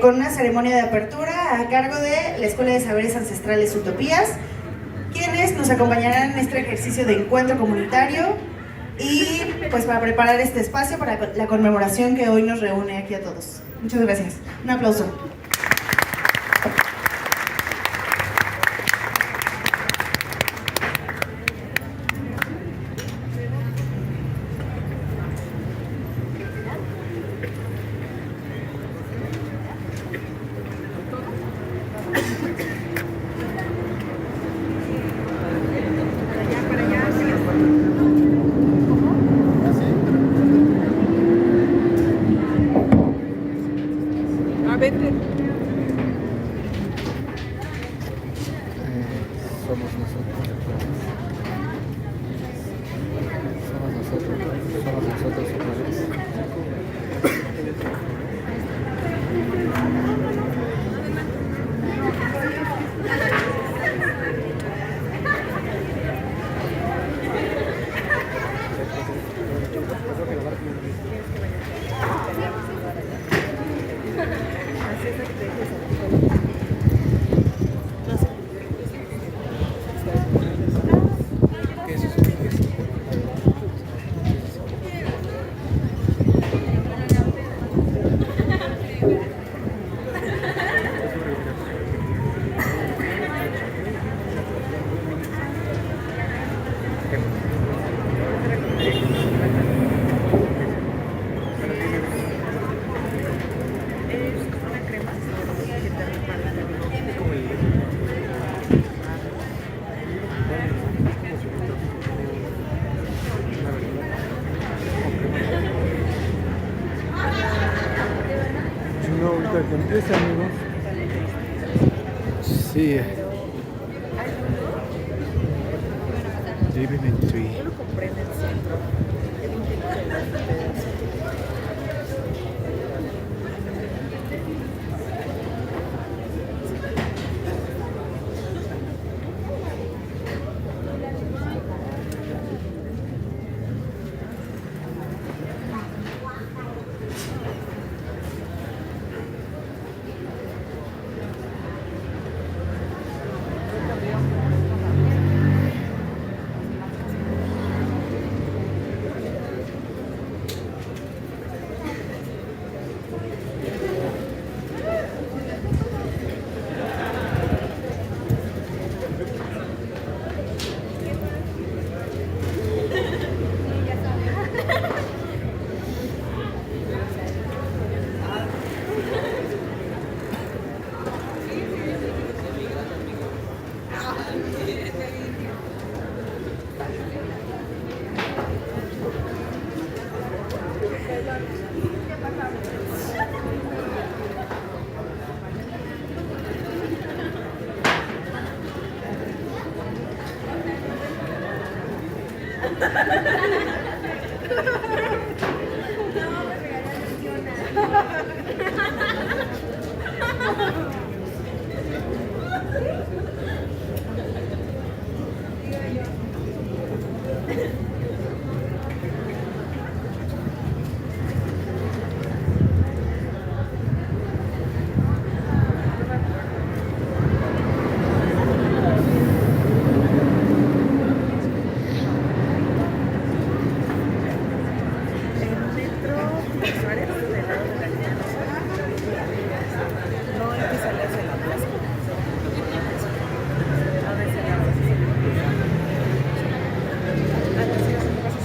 Con una ceremonia de apertura a cargo de la Escuela de Saberes Ancestrales Utopías, quienes nos acompañarán en este ejercicio de encuentro comunitario y pues para preparar este espacio para la conmemoración que hoy nos reúne aquí a todos. Muchas gracias. Un aplauso. Somos nosotros otra vez. No, ahorita que empiece, amigos. Sí. Living in Tree.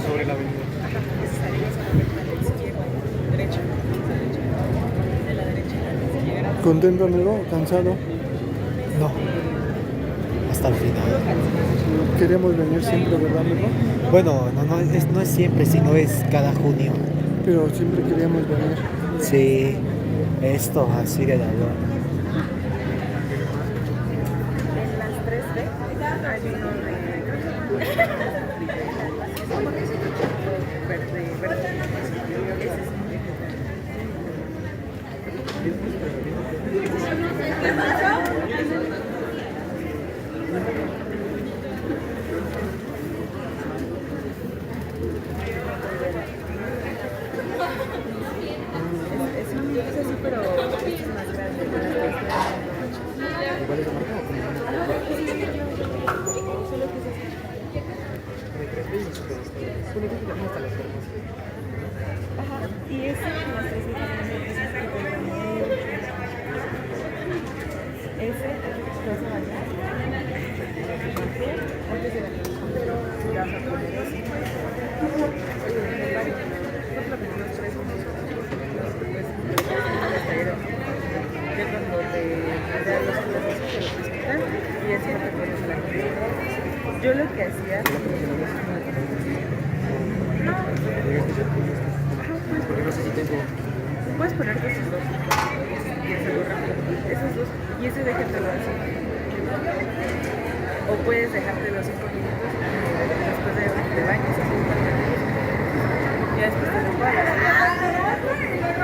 Sobre la avenida. ¿Contento, amigo? ¿Cansado? No. Hasta el final. Queremos venir siempre, ¿verdad, amigo? Bueno, no es siempre, sino es cada junio. Pero siempre queríamos venir. Sí, esto así de la lona. En las 3B hay uno de verde. Es así, pero es más vas a bañar, antes de la canción, te vas a poner así. Oye, en el baño, nosotros los tres somos que es cuando te dan los culos así, te los quitan y así te pones a la canción. Yo lo que hacía, Porque no sé si tengo. puedes ponerte esos dos, y hacerlo rápido, esos dos, y ese déjatelo así. O puedes dejártelo 5 minutos después de que te bañes, así un par de minutos, ya después te lo paras.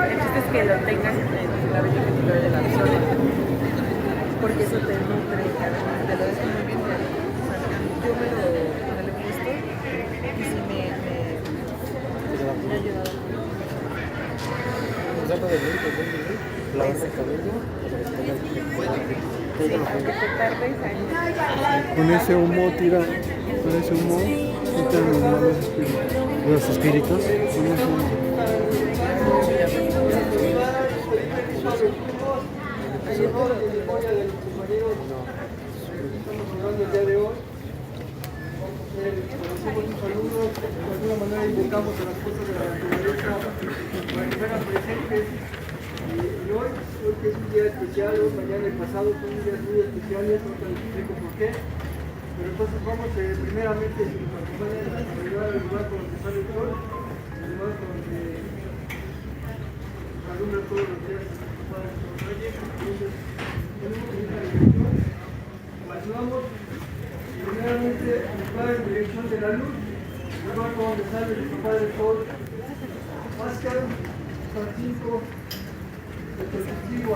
El chiste es que lo tengas en el cabello que te vaya la zona, porque eso te nutre, además te lo deja muy bien. Yo me lo he puesto y sí me ha ayudado. Saco de lavar el cabello. Sí, aunque te tardes años. Con ese humo quitan los malos espíritus. Los espíritus. Con ese humo. Estamos hablando el día de hoy. Hacemos un saludo, de alguna manera invocamos a las fuerzas de la naturaleza para que fueran presentes. Y hoy que es un día especial, hoy, mañana y pasado son días muy especiales, ahorita les explico por qué. Pero entonces vamos primeramente, si nos acompañan, a ayudar al lugar por donde sale el sol, el lugar donde alumbra todos los días para que nos reyes. Entonces, tenemos que ir a la dirección, ayudamos. Primeramente, lugar en dirección de la luz, lugar donde sale el papá del sol, Oscar, Francisco, el testigo,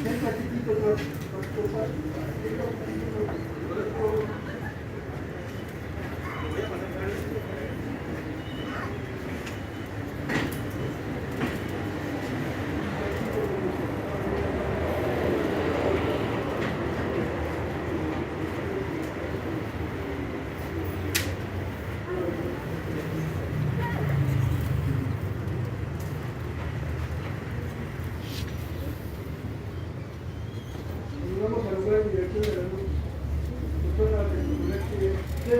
ven platito tras cosas. Vamos al lugar en dirección de la luz. Persona que se conecte.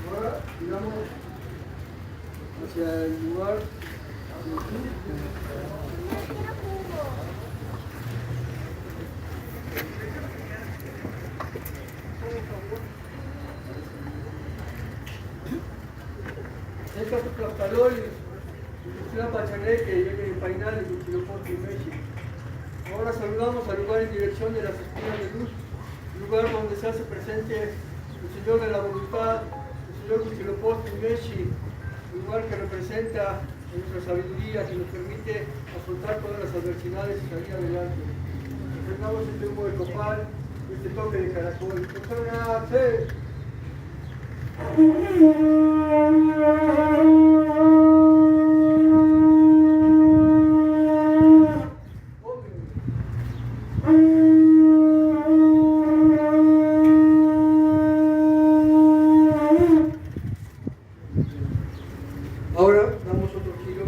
Ahora giramos hacia el lugar. Esta es Tlapalol, Tlapachaneque, y Painal, y Huitzilopochtli, México. Ahora saludamos al lugar en dirección de las espinas de luz, lugar donde se hace presente el Señor de la Voluntad, el Señor Huitzilopochtli, México, lugar que representa nuestra sabiduría, que nos permite afrontar todas las adversidades y salir adelante. Enfrentamos este humo de copal, este toque de caracol. ¡Persona, sí! Ahora damos otro giro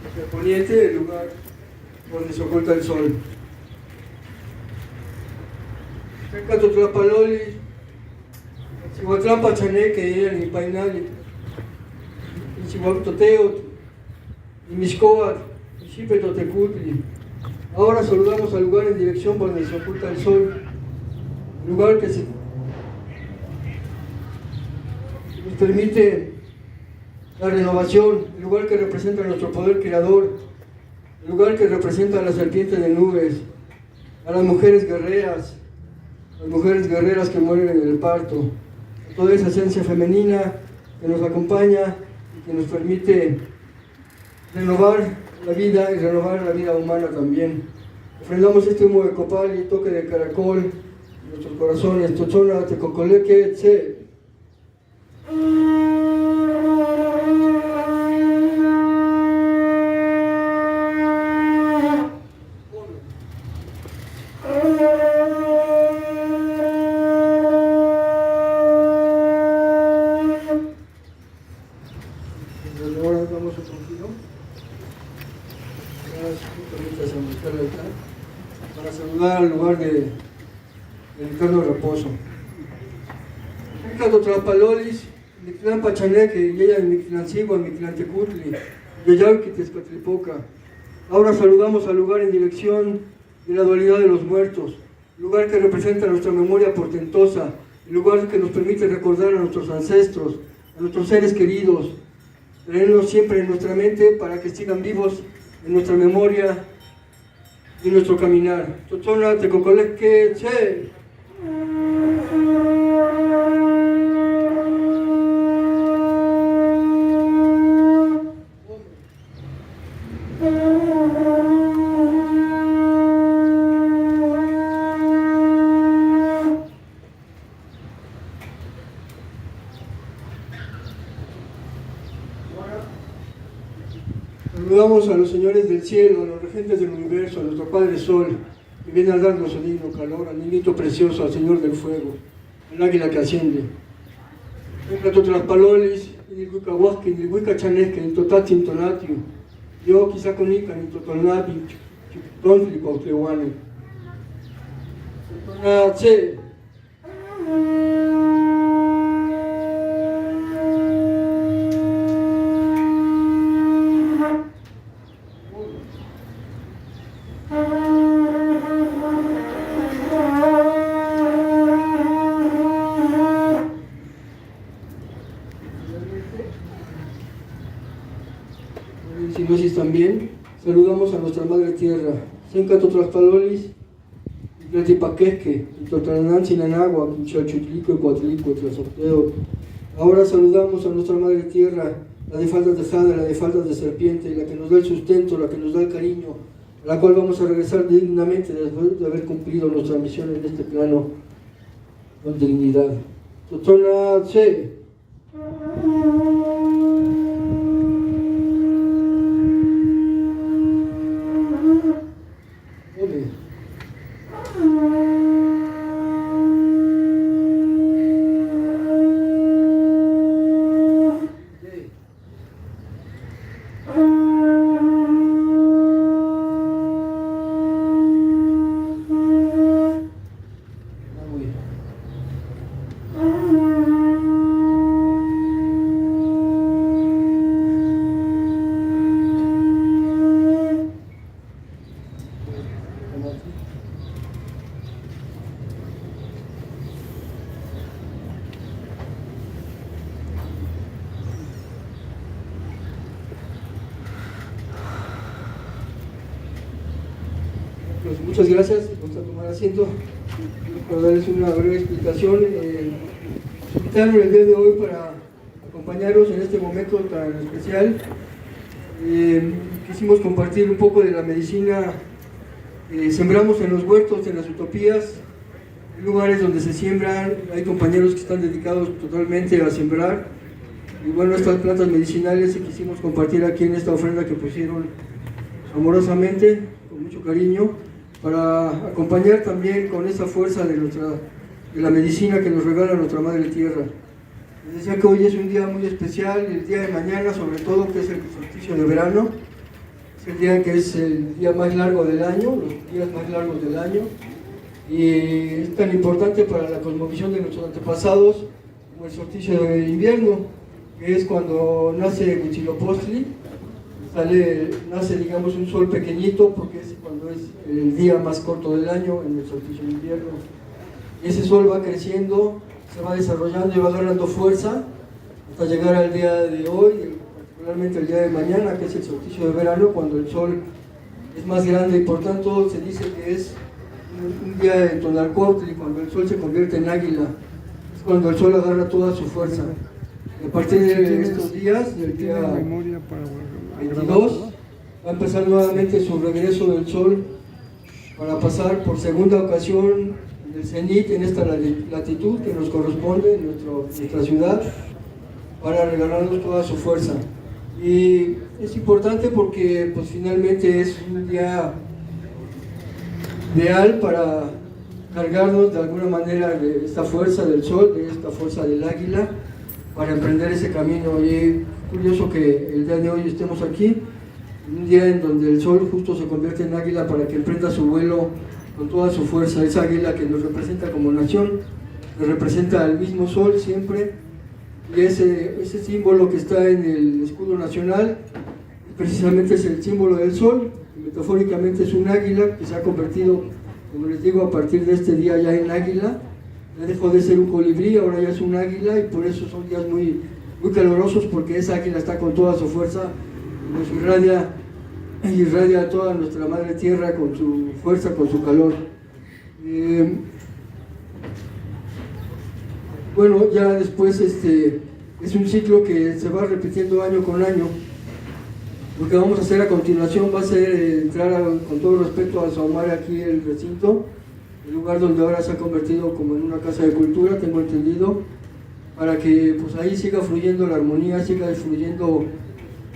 hacia el poniente, el lugar donde se oculta el sol. Cerca de Tlapaloli, Cihuatlán Pachaneque, y Painali, y Cihuactoteo, y Mixcoat, y Xipetotecutli. Ahora saludamos al lugar en dirección donde se oculta el sol, el lugar que nos permite la renovación, el lugar que representa nuestro poder creador, el lugar que representa a la serpiente de nubes, a las mujeres guerreras que mueren en el parto, a toda esa esencia femenina que nos acompaña y que nos permite renovar la vida y renovar la vida humana también. Ofrendamos este humo de copal y toque de caracol en nuestros corazones. Tochona, Tecocoleque, Tse. ahora damos otro giro. Para saludar al lugar de eterno reposo. Mictlan Totlapalolis, Mictlan Pachaneque, Yeya Mictlancigua, Mictlantecutli, Yeyauqui Tezcatlipoca. Ahora saludamos al lugar en dirección de la dualidad de los muertos, lugar que representa nuestra memoria portentosa, el lugar que nos permite recordar a nuestros ancestros, a nuestros seres queridos, tenerlos siempre en nuestra mente para que sigan vivos en nuestra memoria y en nuestro caminar. Tochona Tecocoleque Che. Saludamos a los señores del cielo, a los regentes del universo, a nuestro Padre Sol, que viene a darnos su digno calor, al niñito precioso, al Señor del fuego, al águila que asciende. Venga Totlapalolis, Inilhuicahuasque, Inilhuicachanesque, Intotati, Intonatio, yo quizá conica, Intotolnapi, Chicotontli, Cuauhtlehuane. Che. También saludamos a nuestra Madre Tierra, Senca Totlapalolis, Tlatipaquesque, Totlanán, Sinanagua, Chalchutlico, Cuatlico, Tlazocteo. Ahora saludamos a nuestra Madre Tierra, la de faldas de jade, la de faldas de serpiente, la que nos da el sustento, la que nos da el cariño, a la cual vamos a regresar dignamente después de haber cumplido nuestra misión en este plano con dignidad. Totzona Tse. Pues muchas gracias, vamos a tomar asiento para darles una breve explicación. Nos invitaron el día de hoy para acompañaros en este momento tan especial. Quisimos compartir un poco de la medicina que sembramos en los huertos, en las utopías, en lugares donde se siembran. Hay compañeros que están dedicados totalmente a sembrar. Y bueno, estas plantas medicinales que quisimos compartir aquí en esta ofrenda que pusieron amorosamente, con mucho cariño, para acompañar también con esa fuerza de la medicina que nos regala nuestra Madre Tierra. Les decía que hoy es un día muy especial, el día de mañana sobre todo, que es el solsticio de verano, es el día que es el día más largo del año, los días más largos del año, y es tan importante para la cosmovisión de nuestros antepasados como el solsticio de invierno, que es cuando nace Huitzilopochtli. Nace, digamos, un sol pequeñito porque es cuando es el día más corto del año en el solsticio de invierno. Y ese sol va creciendo, se va desarrollando y va ganando fuerza hasta llegar al día de hoy, particularmente el día de mañana, que es el solsticio de verano, cuando el sol es más grande y por tanto se dice que es un día de Tonalcuautli, cuando el sol se convierte en águila, es cuando el sol agarra toda su fuerza. Y a partir de estos días, del día 22, va a empezar nuevamente su regreso del sol para pasar por segunda ocasión en el cenit, en esta latitud que nos corresponde en nuestra ciudad, para regalarnos toda su fuerza. Y es importante porque pues finalmente es un día ideal para cargarnos de alguna manera de esta fuerza del sol, de esta fuerza del águila, para emprender ese camino. Y curioso que el día de hoy estemos aquí, un día en donde el sol justo se convierte en águila para que emprenda su vuelo con toda su fuerza. Esa águila que nos representa como nación, nos representa al mismo sol siempre, y ese símbolo que está en el escudo nacional precisamente es el símbolo del sol, que metafóricamente es un águila que se ha convertido, como les digo, a partir de este día ya en águila. Ya dejó de ser un colibrí, ahora ya es un águila, y por eso son días muy calurosos, porque esa águila está con toda su fuerza, nos irradia a toda nuestra madre tierra con su fuerza, con su calor. Bueno, ya después es un ciclo que se va repitiendo año con año. Lo que vamos a hacer a continuación va a ser entrar con todo respeto a Saumar aquí el recinto, el lugar donde ahora se ha convertido como en una casa de cultura, tengo entendido, para que pues ahí siga fluyendo la armonía, siga fluyendo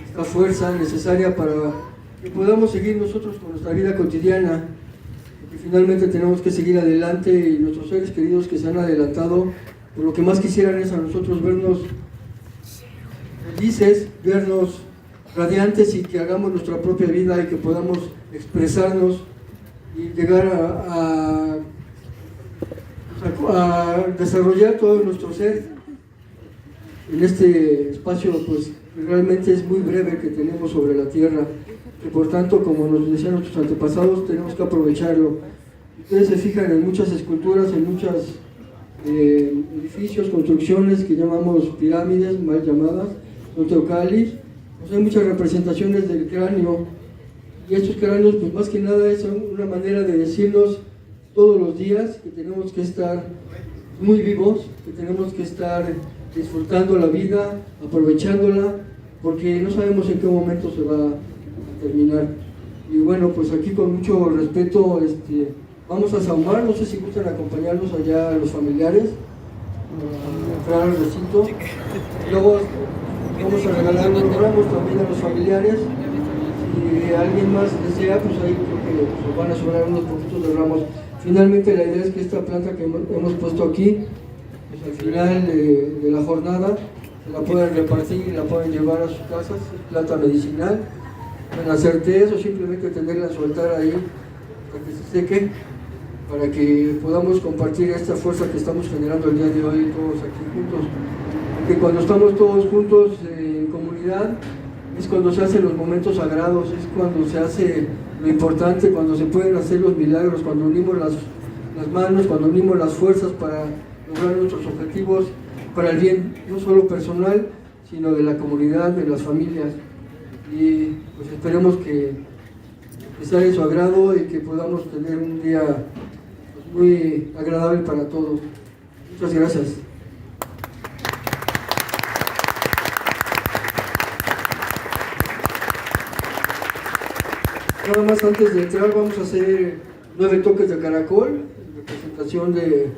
esta fuerza necesaria para que podamos seguir nosotros con nuestra vida cotidiana, porque finalmente tenemos que seguir adelante, y nuestros seres queridos que se han adelantado, por lo que más quisieran es a nosotros vernos felices, vernos radiantes, y que hagamos nuestra propia vida y que podamos expresarnos y llegar a desarrollar todo nuestro ser en este espacio pues realmente es muy breve que tenemos sobre la tierra, que por tanto, como nos decían nuestros antepasados, tenemos que aprovecharlo. Ustedes se fijan en muchas esculturas, en muchos edificios, construcciones que llamamos pirámides, mal llamadas, o teocalis. Pues hay muchas representaciones del cráneo, y estos cráneos pues más que nada es una manera de decirnos todos los días que tenemos que estar muy vivos, que tenemos que estar disfrutando la vida, aprovechándola, porque no sabemos en qué momento se va a terminar. Y bueno, pues aquí con mucho respeto vamos a saumar, no sé si gustan acompañarnos allá a los familiares, a entrar al recinto. Luego vamos a regalar unos ramos también a los familiares. Si alguien más desea, pues ahí creo que nos van a sobrar unos poquitos de ramos. Finalmente la idea es que esta planta que hemos puesto aquí, pues al final de la jornada, se la pueden repartir y la pueden llevar a sus casas. Es planta medicinal, pueden hacer té o simplemente tenerla a soltar ahí para que se seque, para que podamos compartir esta fuerza que estamos generando el día de hoy todos aquí juntos. Porque cuando estamos todos juntos en comunidad, es cuando se hacen los momentos sagrados, es cuando se hace lo importante, cuando se pueden hacer los milagros, cuando unimos las manos, cuando unimos las fuerzas para lograr nuestros objetivos, para el bien no solo personal, sino de la comunidad, de las familias. Y pues esperemos que sea de su agrado y que podamos tener un día pues, muy agradable para todos. Muchas gracias. Nada más antes de entrar vamos a hacer 9 toques de caracol en representación de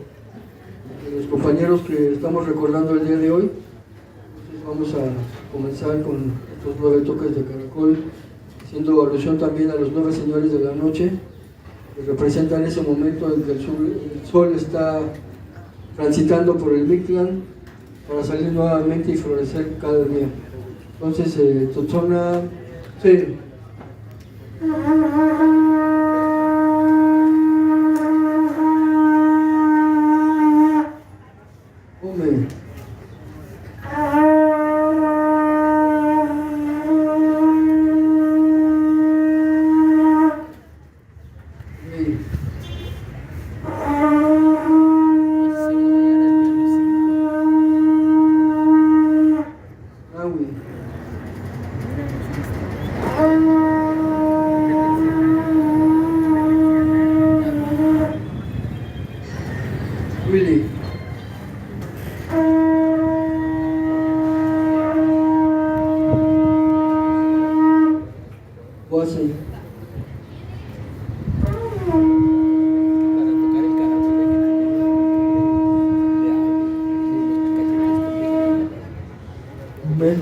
los compañeros que estamos recordando el día de hoy. Entonces vamos a comenzar con estos 9 toques de caracol, haciendo alusión también a los 9 señores de la noche, que representan ese momento en que el sol está transitando por el Mictlán para salir nuevamente y florecer cada día. Entonces, Totzona, sí. Ome. Really? Wasi. Amen.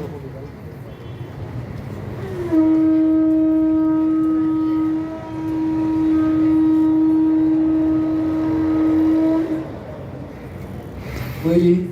Really?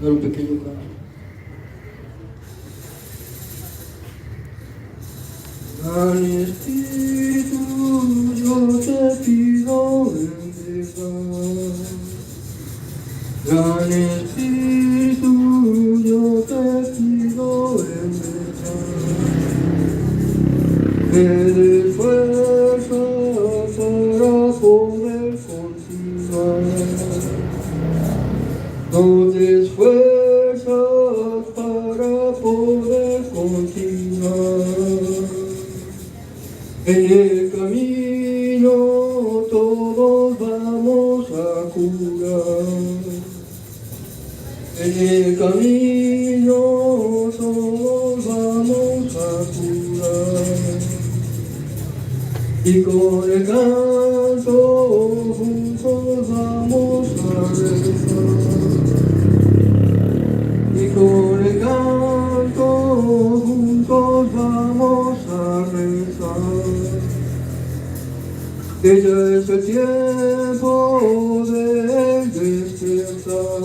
dar un pequeño canto. Gran Espíritu, yo te pido vendrás. Gran Espíritu, yo te pido vendrás. Me des fuerza para poder continuar. No des fuerzas para poder continuar. En el camino todos vamos a curar. En el camino todos vamos a curar. Y con el canto juntos vamos a rezar. Y con el canto juntos vamos a rezar. Que ya es el tiempo del despertar.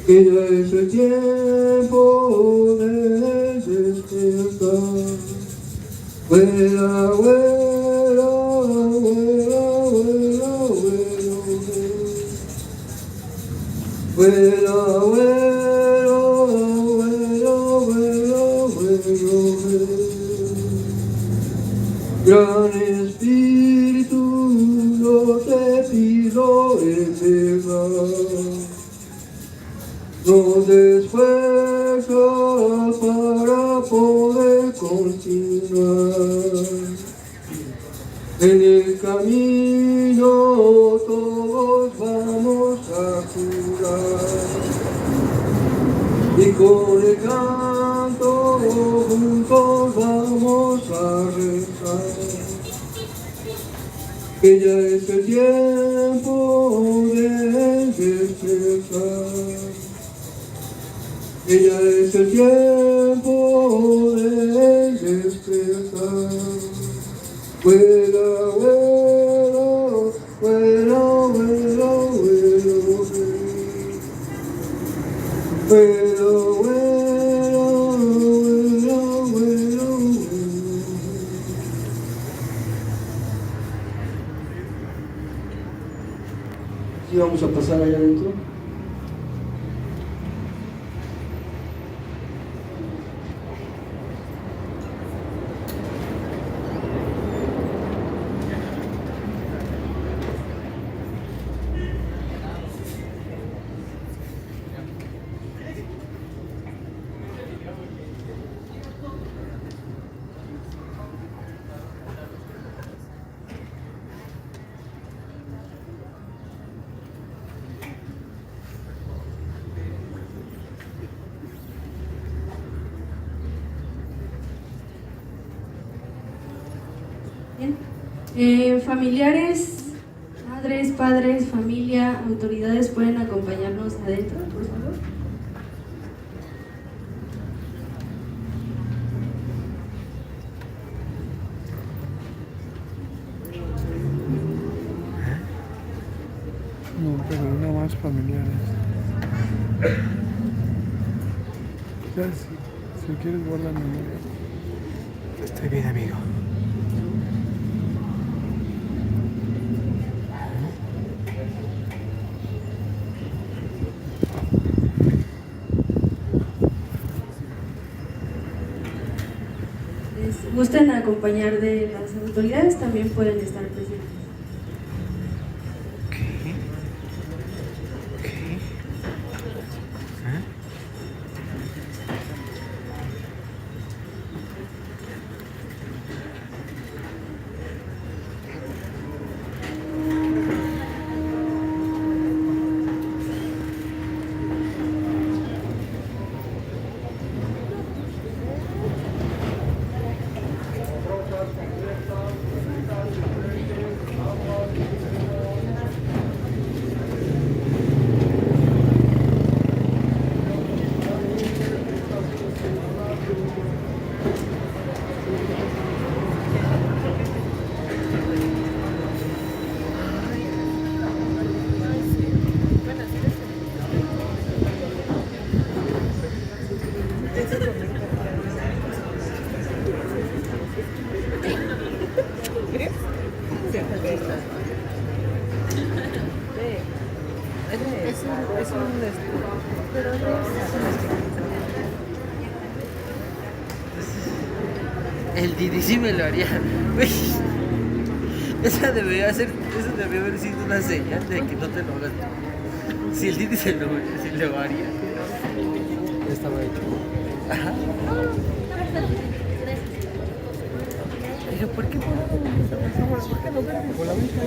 Que ya es el tiempo del despertar. Vuela, vuela, vuela, vuela, vuela, vuela, vuela, vuela, vuela, vuela. Gran Espíritu, yo te pido en verdad. No des fuerza para poder continuar. En el camino todos vamos a curar. Y con el canto juntos vamos a rezar. Que ya es el tiempo de despertar. Que ya es el tiempo de despertar. Vuela, vuela, vuela, vuela, vuela, vuela, vuela, vuela, vuela, vuela. Sí, vamos a pasar allá adentro. Bien. Familiares, madres, padres, familia, autoridades pueden acompañarnos adentro, por favor. No, pero no más familiares. Ya, si quieres guarda mi memoria. Estoy bien, amigo. Les gusten acompañar de las autoridades, también pueden estar presentes. ¿Qué? ¿Qué? ¿Eh? El Didi sí me lo haría. Güey. Eso debería haber sido una señal de que no te lo hagas tú. Si el Didi si lo haría. Estaba hecho. Ajá. Pero ¿por qué morado? ¿Por qué no verde? Por la única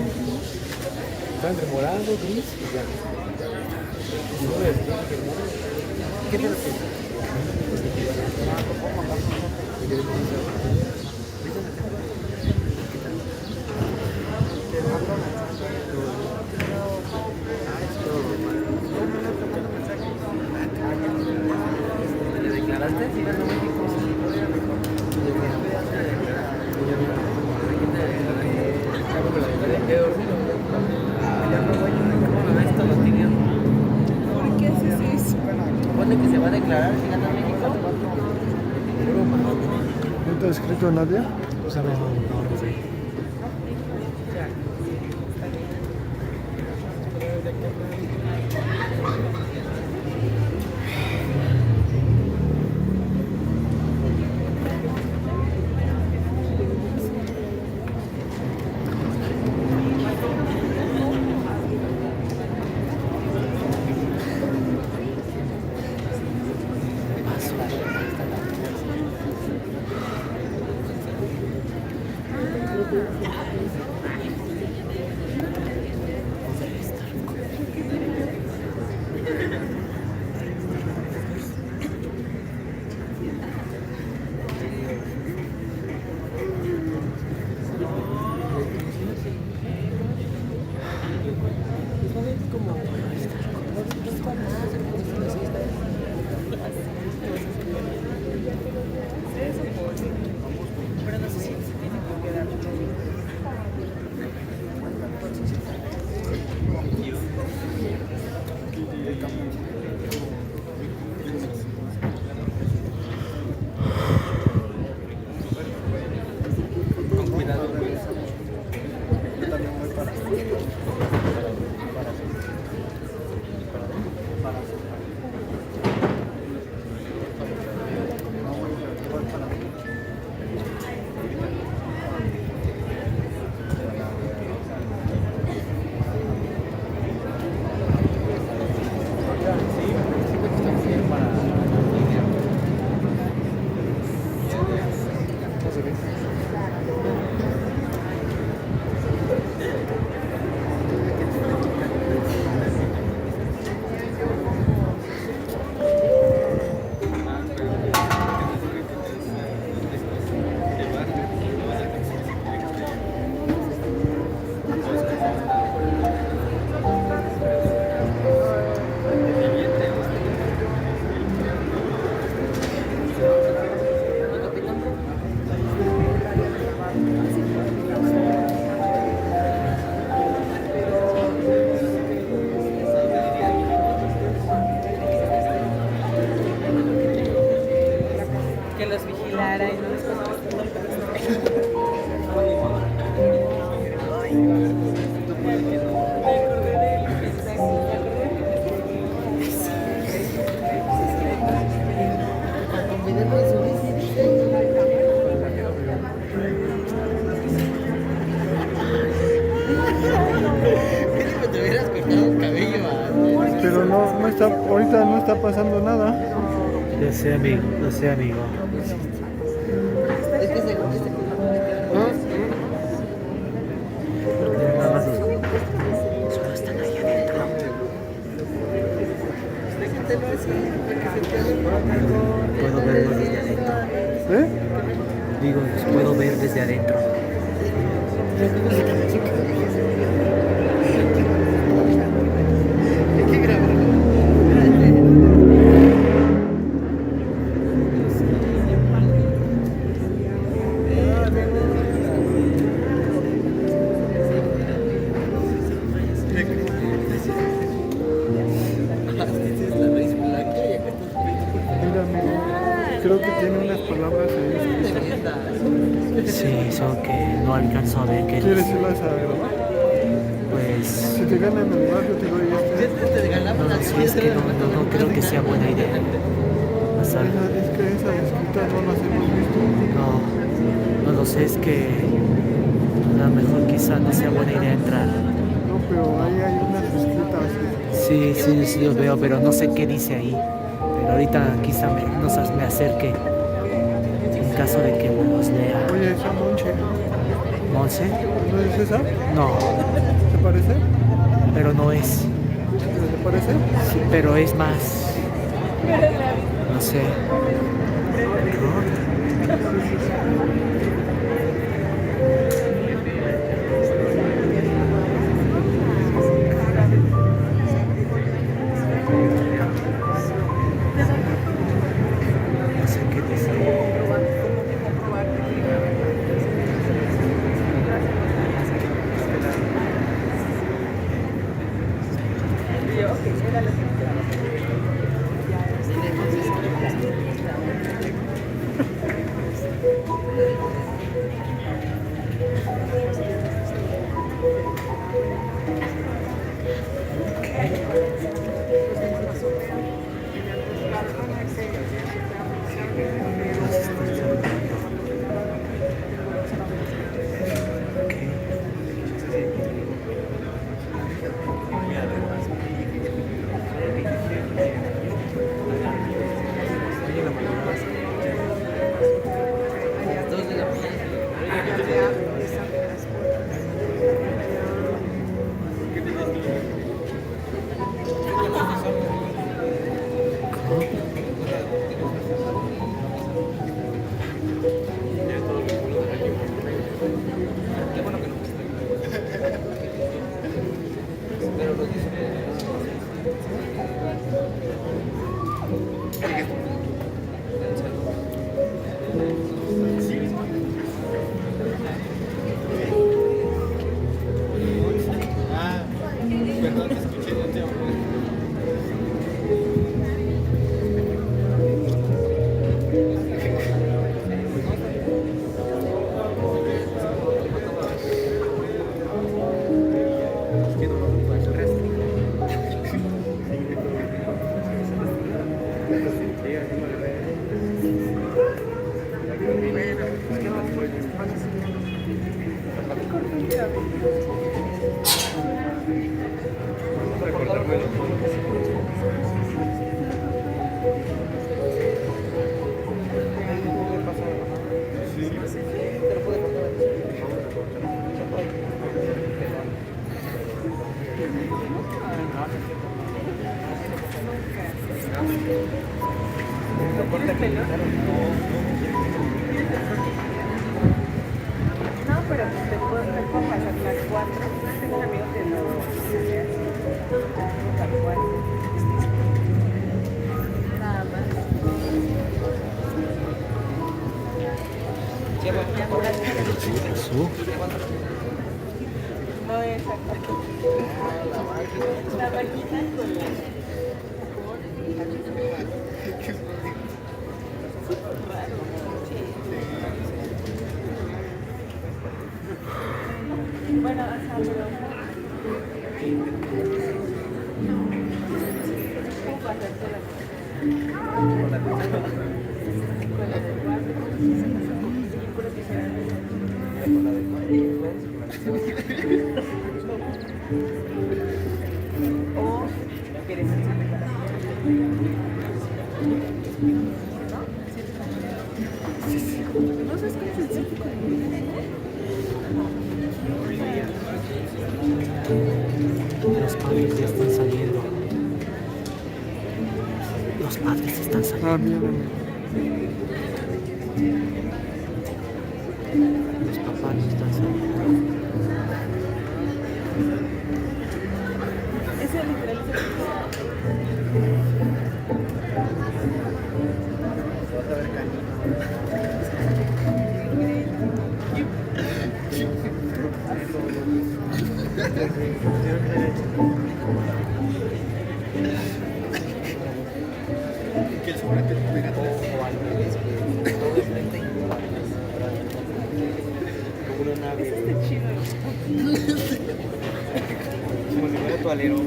está entre morado, gris y blanco. No es ¿Qué te lo piensas? ¿Le declaraste? Sí, ganó México. ¿Cómo me ves todo tío? ¿Por qué haces eso? Supone que se va a declarar si gana México. ¿No te ha escrito Nadia? O sea, no sé. Pero no sé si se tiene que quedar. Con cuidado. Que los vigilara y no les Te hubieras cortado el cabello antes. Pero no está, ahorita no está pasando nada. Ya sé, amigo, ya sé, amigo. Es que según este Nada más solo están ahí adentro. Puedo verlos desde adentro. ¿Eh? Digo, los puedo ver desde adentro. hay que grabarlo. Mira, amigo, creo que tiene unas palabras ahí. Sí, solo que no alcanzo a ver qué ¿Quieres dice. irlas a grabar? Pues Si te ganan el lugar, yo te doy este. no, sí, es que no creo que sea buena idea. Pasar. Es que esa escrita no las hemos visto. No, pues es que a lo mejor quizá no sea buena idea entrar. No, pero ahí hay unas escritas. Sí, sí, sí los veo, pero no sé qué dice ahí. Pero ahorita quizá me acerque en caso de que me los lea. Oye, esa Monche, ¿Monse? ¿no es esa? No, ¿Te parece? pero no es. ¿Te parece? Sí, pero es más. No sé. No sé qué dice. No, pero pues te puedo pasar las 4. Tengo un amigo que lo hace así. Tal cual. Nada más. No es exacto. La máquina con la... Bueno, o sea, pero... ¿Cómo pasarte la con la del 4? Puro que sea. Con la del 4. O quieres hacer ¿no sabes qué es el círculo? Los padres ya están saliendo. Los padres están saliendo. Ah, mira. Los papás están saliendo. Ese literal es el Que el sobre te pega atrás. O al revés, que todo es frente y como una nave. es este chino. Como si fuera tu alero.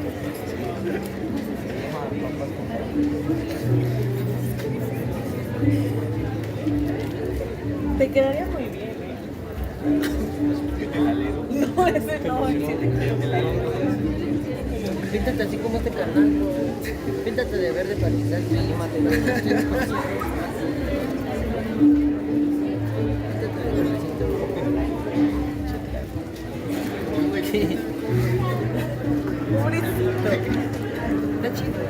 Te quedaría muy bien, ¿eh? No, ese no, Píntate así como este carnal. Píntate de verde para quitar el clima. Está chido.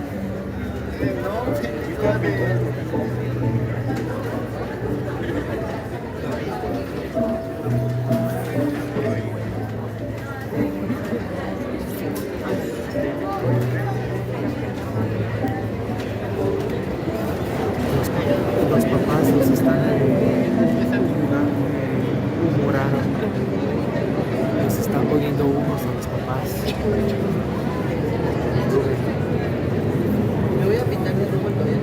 Los papás los están humorando. Les están poniendo humos a los papás. Me voy a pintar de rojo todavía.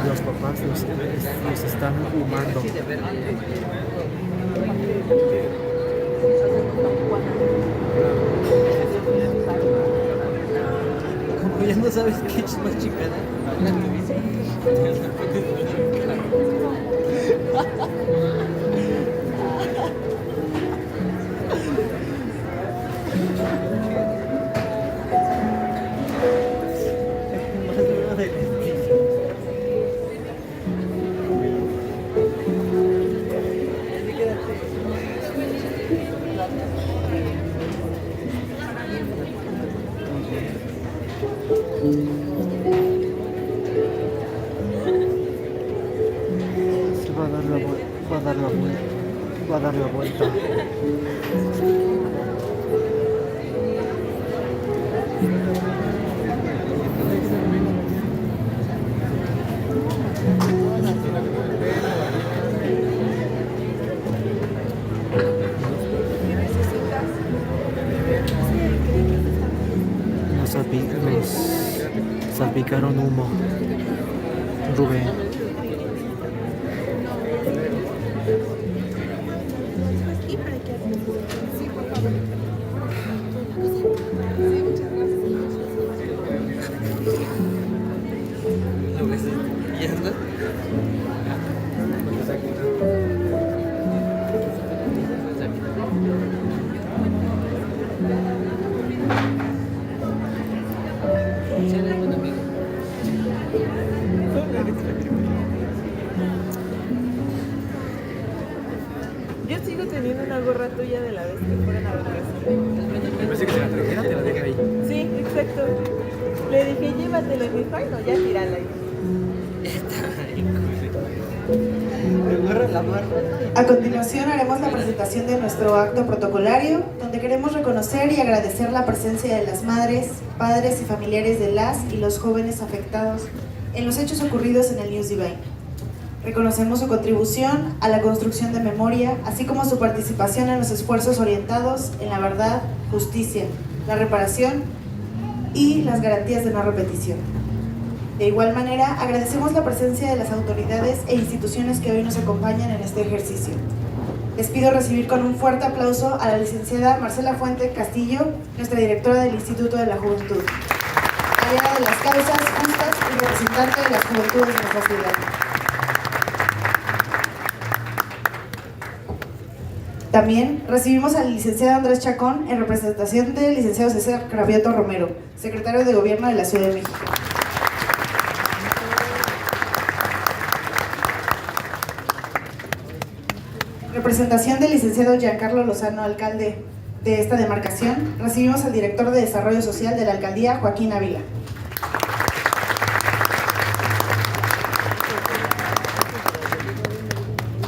Los papás los están humando. Sí, de verde. Como ya no sabes qué es más chicana. Se va a dar la vuelta. Va a dar la vuelta. Va a dar la vuelta. Nos salpicaron humo. Rubén. ¿Ya está? Yo sigo teniendo una gorra tuya de la vez que fueron a ver. Me parece que se la trajera, te la dejé ahí. Sí, exacto. Le dije, llévatela. Y me dijo, ay, no, ya tírala. A continuación haremos la presentación de nuestro acto protocolario, donde queremos reconocer y agradecer la presencia de las madres, padres y familiares de las y los jóvenes afectados en los hechos ocurridos en el News Divine. Reconocemos su contribución a la construcción de memoria, así como su participación en los esfuerzos orientados en la verdad, justicia, la reparación y las garantías de no repetición. De igual manera, agradecemos la presencia de las autoridades e instituciones que hoy nos acompañan en este ejercicio. Les pido recibir con un fuerte aplauso a la licenciada Marcela Fuente Castillo, nuestra directora del Instituto de la Juventud, aliada de las causas justas y representante de las juventudes de nuestra ciudad. También recibimos al licenciado Andrés Chacón en representación del licenciado César Cravioto Romero, secretario de Gobierno de la Ciudad de México. Representación del licenciado Giancarlo Lozano, alcalde de esta demarcación, recibimos al director de Desarrollo Social de la Alcaldía, Joaquín Ávila.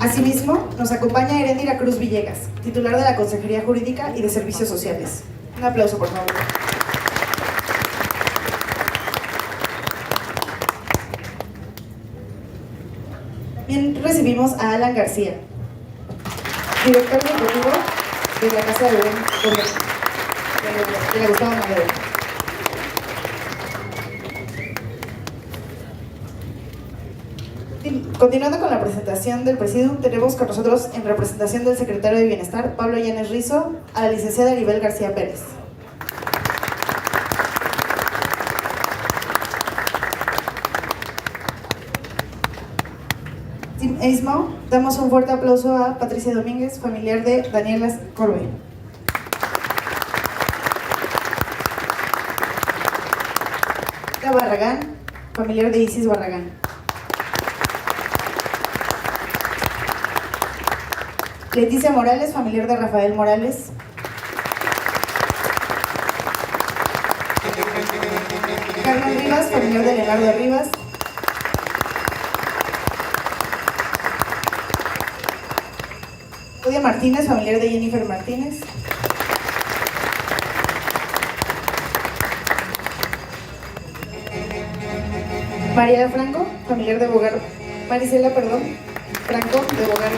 Asimismo, nos acompaña Heréndira Cruz Villegas, titular de la Consejería Jurídica y de Servicios Sociales. Un aplauso, por favor. También recibimos a Alan García, director ejecutivo de la Casa de Buen Gobierno, de la Gustavo Madero. Continuando con la presentación del Presidium, tenemos con nosotros, en representación del secretario de Bienestar, Pablo Llanes Rizo, a la licenciada Aribel García Pérez. mismo, damos un fuerte aplauso a Patricia Domínguez, familiar de Daniela Corbe. Barragán, familiar de Isis Barragán. Leticia Morales, familiar de Rafael Morales. Carmen Rivas, familiar de Leonardo Rivas. Claudia Martínez, familiar de Jennifer Martínez. Mariela Franco, familiar de Bogar. Marisela, perdón, Franco, de Bogar.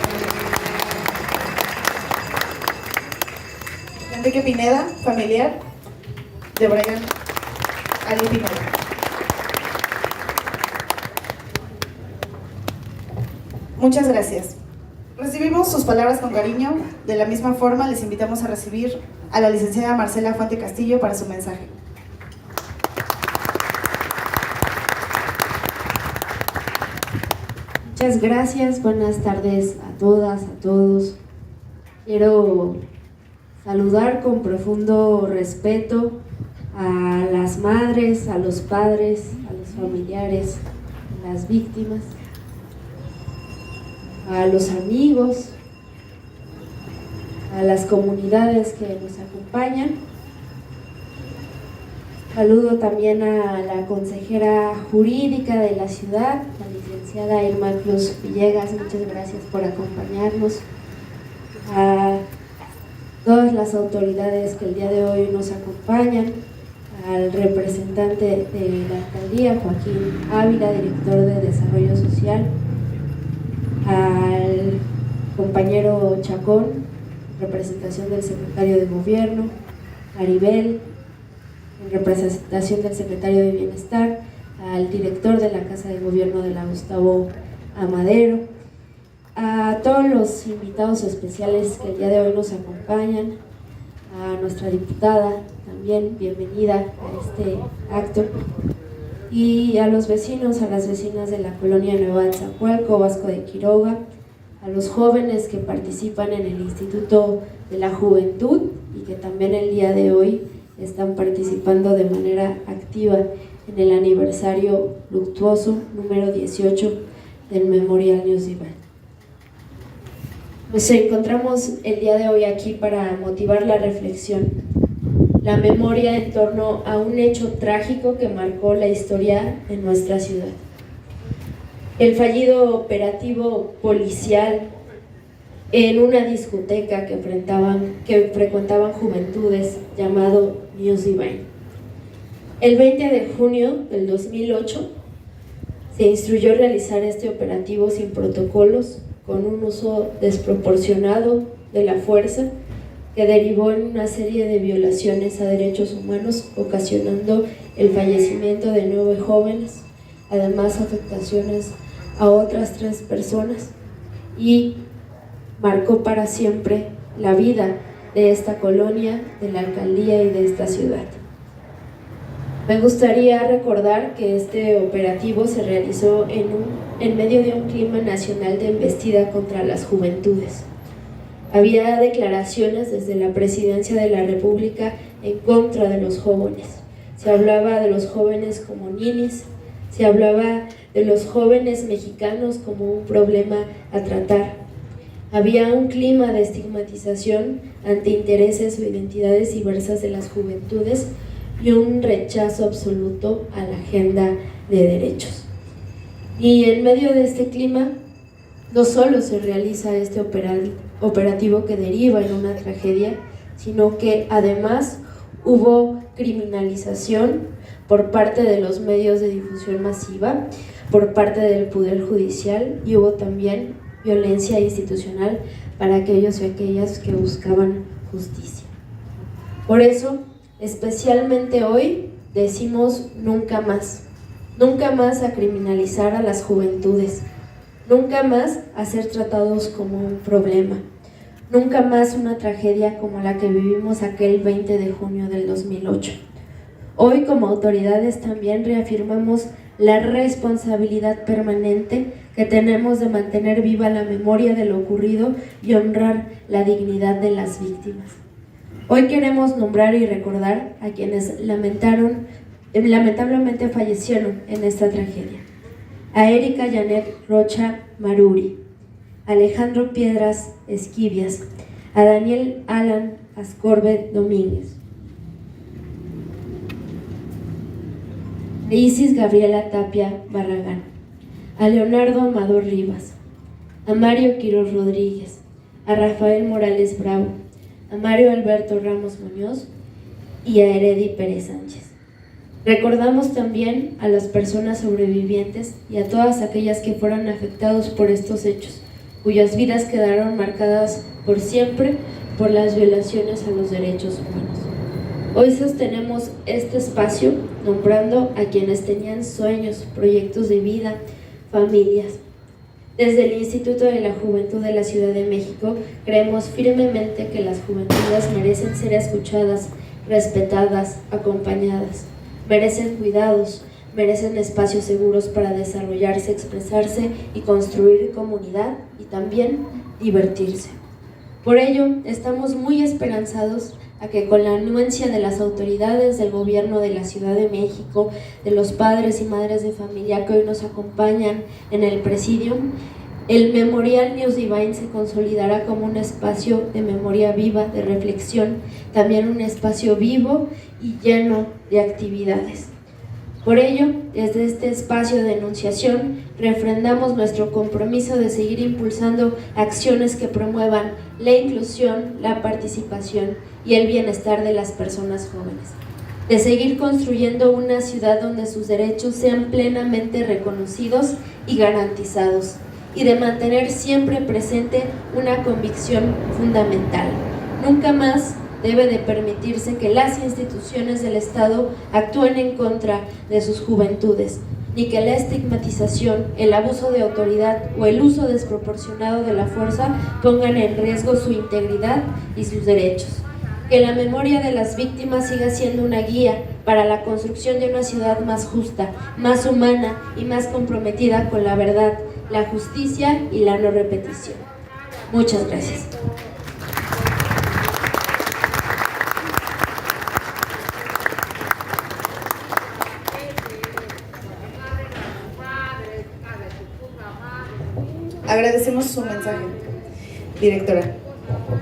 Enrique Pineda, familiar de Brian Ali Pineda. Muchas gracias. Recibimos sus palabras con cariño. De la misma forma, les invitamos a recibir a la licenciada Marcela Fuente Castillo para su mensaje. Muchas gracias, buenas tardes a todas, a todos. Quiero saludar con profundo respeto a las madres, a los padres, a los familiares, a las víctimas, a los amigos, a las comunidades que nos acompañan. Saludo también a la consejera jurídica de la ciudad, la licenciada Irma Cruz Villegas, muchas gracias por acompañarnos. A todas las autoridades que el día de hoy nos acompañan, al representante de la alcaldía, Joaquín Ávila, director de Desarrollo Social, al compañero Chacón, representación del secretario de Gobierno, Maribel, en representación del secretario de Bienestar, al director de la Casa de Gobierno de la Gustavo Amadero, a todos los invitados especiales que el día de hoy nos acompañan, a nuestra diputada también, bienvenida a este acto, y a los vecinos, a las vecinas de la colonia Nueva Atzacoalco, Vasco de Quiroga, a los jóvenes que participan en el Instituto de la Juventud y que también el día de hoy están participando de manera activa en el aniversario luctuoso número 18 del Memorial News Divine. Nos encontramos el día de hoy aquí para motivar la reflexión, la memoria en torno a un hecho trágico que marcó la historia en nuestra ciudad. El fallido operativo policial en una discoteca que frecuentaban juventudes llamado News Divine. El 20 de junio del 2008 se instruyó realizar este operativo sin protocolos, con un uso desproporcionado de la fuerza que derivó en una serie de violaciones a derechos humanos, ocasionando el fallecimiento de 9 jóvenes, además afectaciones a otras 3 personas, y marcó para siempre la vida de esta colonia, de la alcaldía y de esta ciudad. Me gustaría recordar que este operativo se realizó en medio de un clima nacional de embestida contra las juventudes. Había declaraciones desde la Presidencia de la República en contra de los jóvenes. Se hablaba de los jóvenes como ninis, se hablaba de los jóvenes mexicanos como un problema a tratar. Había un clima de estigmatización ante intereses o identidades diversas de las juventudes y un rechazo absoluto a la agenda de derechos. Y en medio de este clima, no solo se realiza este operativo que deriva en una tragedia, sino que además hubo criminalización por parte de los medios de difusión masiva, por parte del Poder Judicial, y hubo también violencia institucional para aquellos y aquellas que buscaban justicia. Por eso, especialmente hoy, decimos nunca más a criminalizar a las juventudes, nunca más a ser tratados como un problema, nunca más una tragedia como la que vivimos aquel 20 de junio del 2008. Hoy, como autoridades, también reafirmamos la responsabilidad permanente que tenemos de mantener viva la memoria de lo ocurrido y honrar la dignidad de las víctimas. Hoy queremos nombrar y recordar a quienes lamentablemente fallecieron en esta tragedia. A Erika Janet Rocha Maruri, Alejandro Piedras Esquivias, a Daniel Alan Ascorbe Domínguez, a Isis Gabriela Tapia Barragán, a Leonardo Amador Rivas, a Mario Quiroz Rodríguez, a Rafael Morales Bravo, a Mario Alberto Ramos Muñoz y a Heredi Pérez Sánchez. Recordamos también a las personas sobrevivientes y a todas aquellas que fueron afectados por estos hechos, cuyas vidas quedaron marcadas por siempre por las violaciones a los derechos humanos. Hoy sostenemos este espacio nombrando a quienes tenían sueños, proyectos de vida, familias. Desde el Instituto de la Juventud de la Ciudad de México creemos firmemente que las juventudes merecen ser escuchadas, respetadas, acompañadas. Merecen cuidados, merecen espacios seguros para desarrollarse, expresarse y construir comunidad y también divertirse. Por ello, estamos muy esperanzados a que con la anuencia de las autoridades del gobierno de la Ciudad de México, de los padres y madres de familia que hoy nos acompañan en el Presidium, el Memorial News Divine se consolidará como un espacio de memoria viva, de reflexión, también un espacio vivo y lleno de actividades. Por ello, desde este espacio de enunciación, refrendamos nuestro compromiso de seguir impulsando acciones que promuevan la inclusión, la participación y el bienestar de las personas jóvenes, de seguir construyendo una ciudad donde sus derechos sean plenamente reconocidos y garantizados, y de mantener siempre presente una convicción fundamental. Nunca más debe de permitirse que las instituciones del Estado actúen en contra de sus juventudes, ni que la estigmatización, el abuso de autoridad o el uso desproporcionado de la fuerza pongan en riesgo su integridad y sus derechos. Que la memoria de las víctimas siga siendo una guía para la construcción de una ciudad más justa, más humana y más comprometida con la verdad, la justicia y la no repetición. Muchas gracias. Agradecemos su mensaje, directora.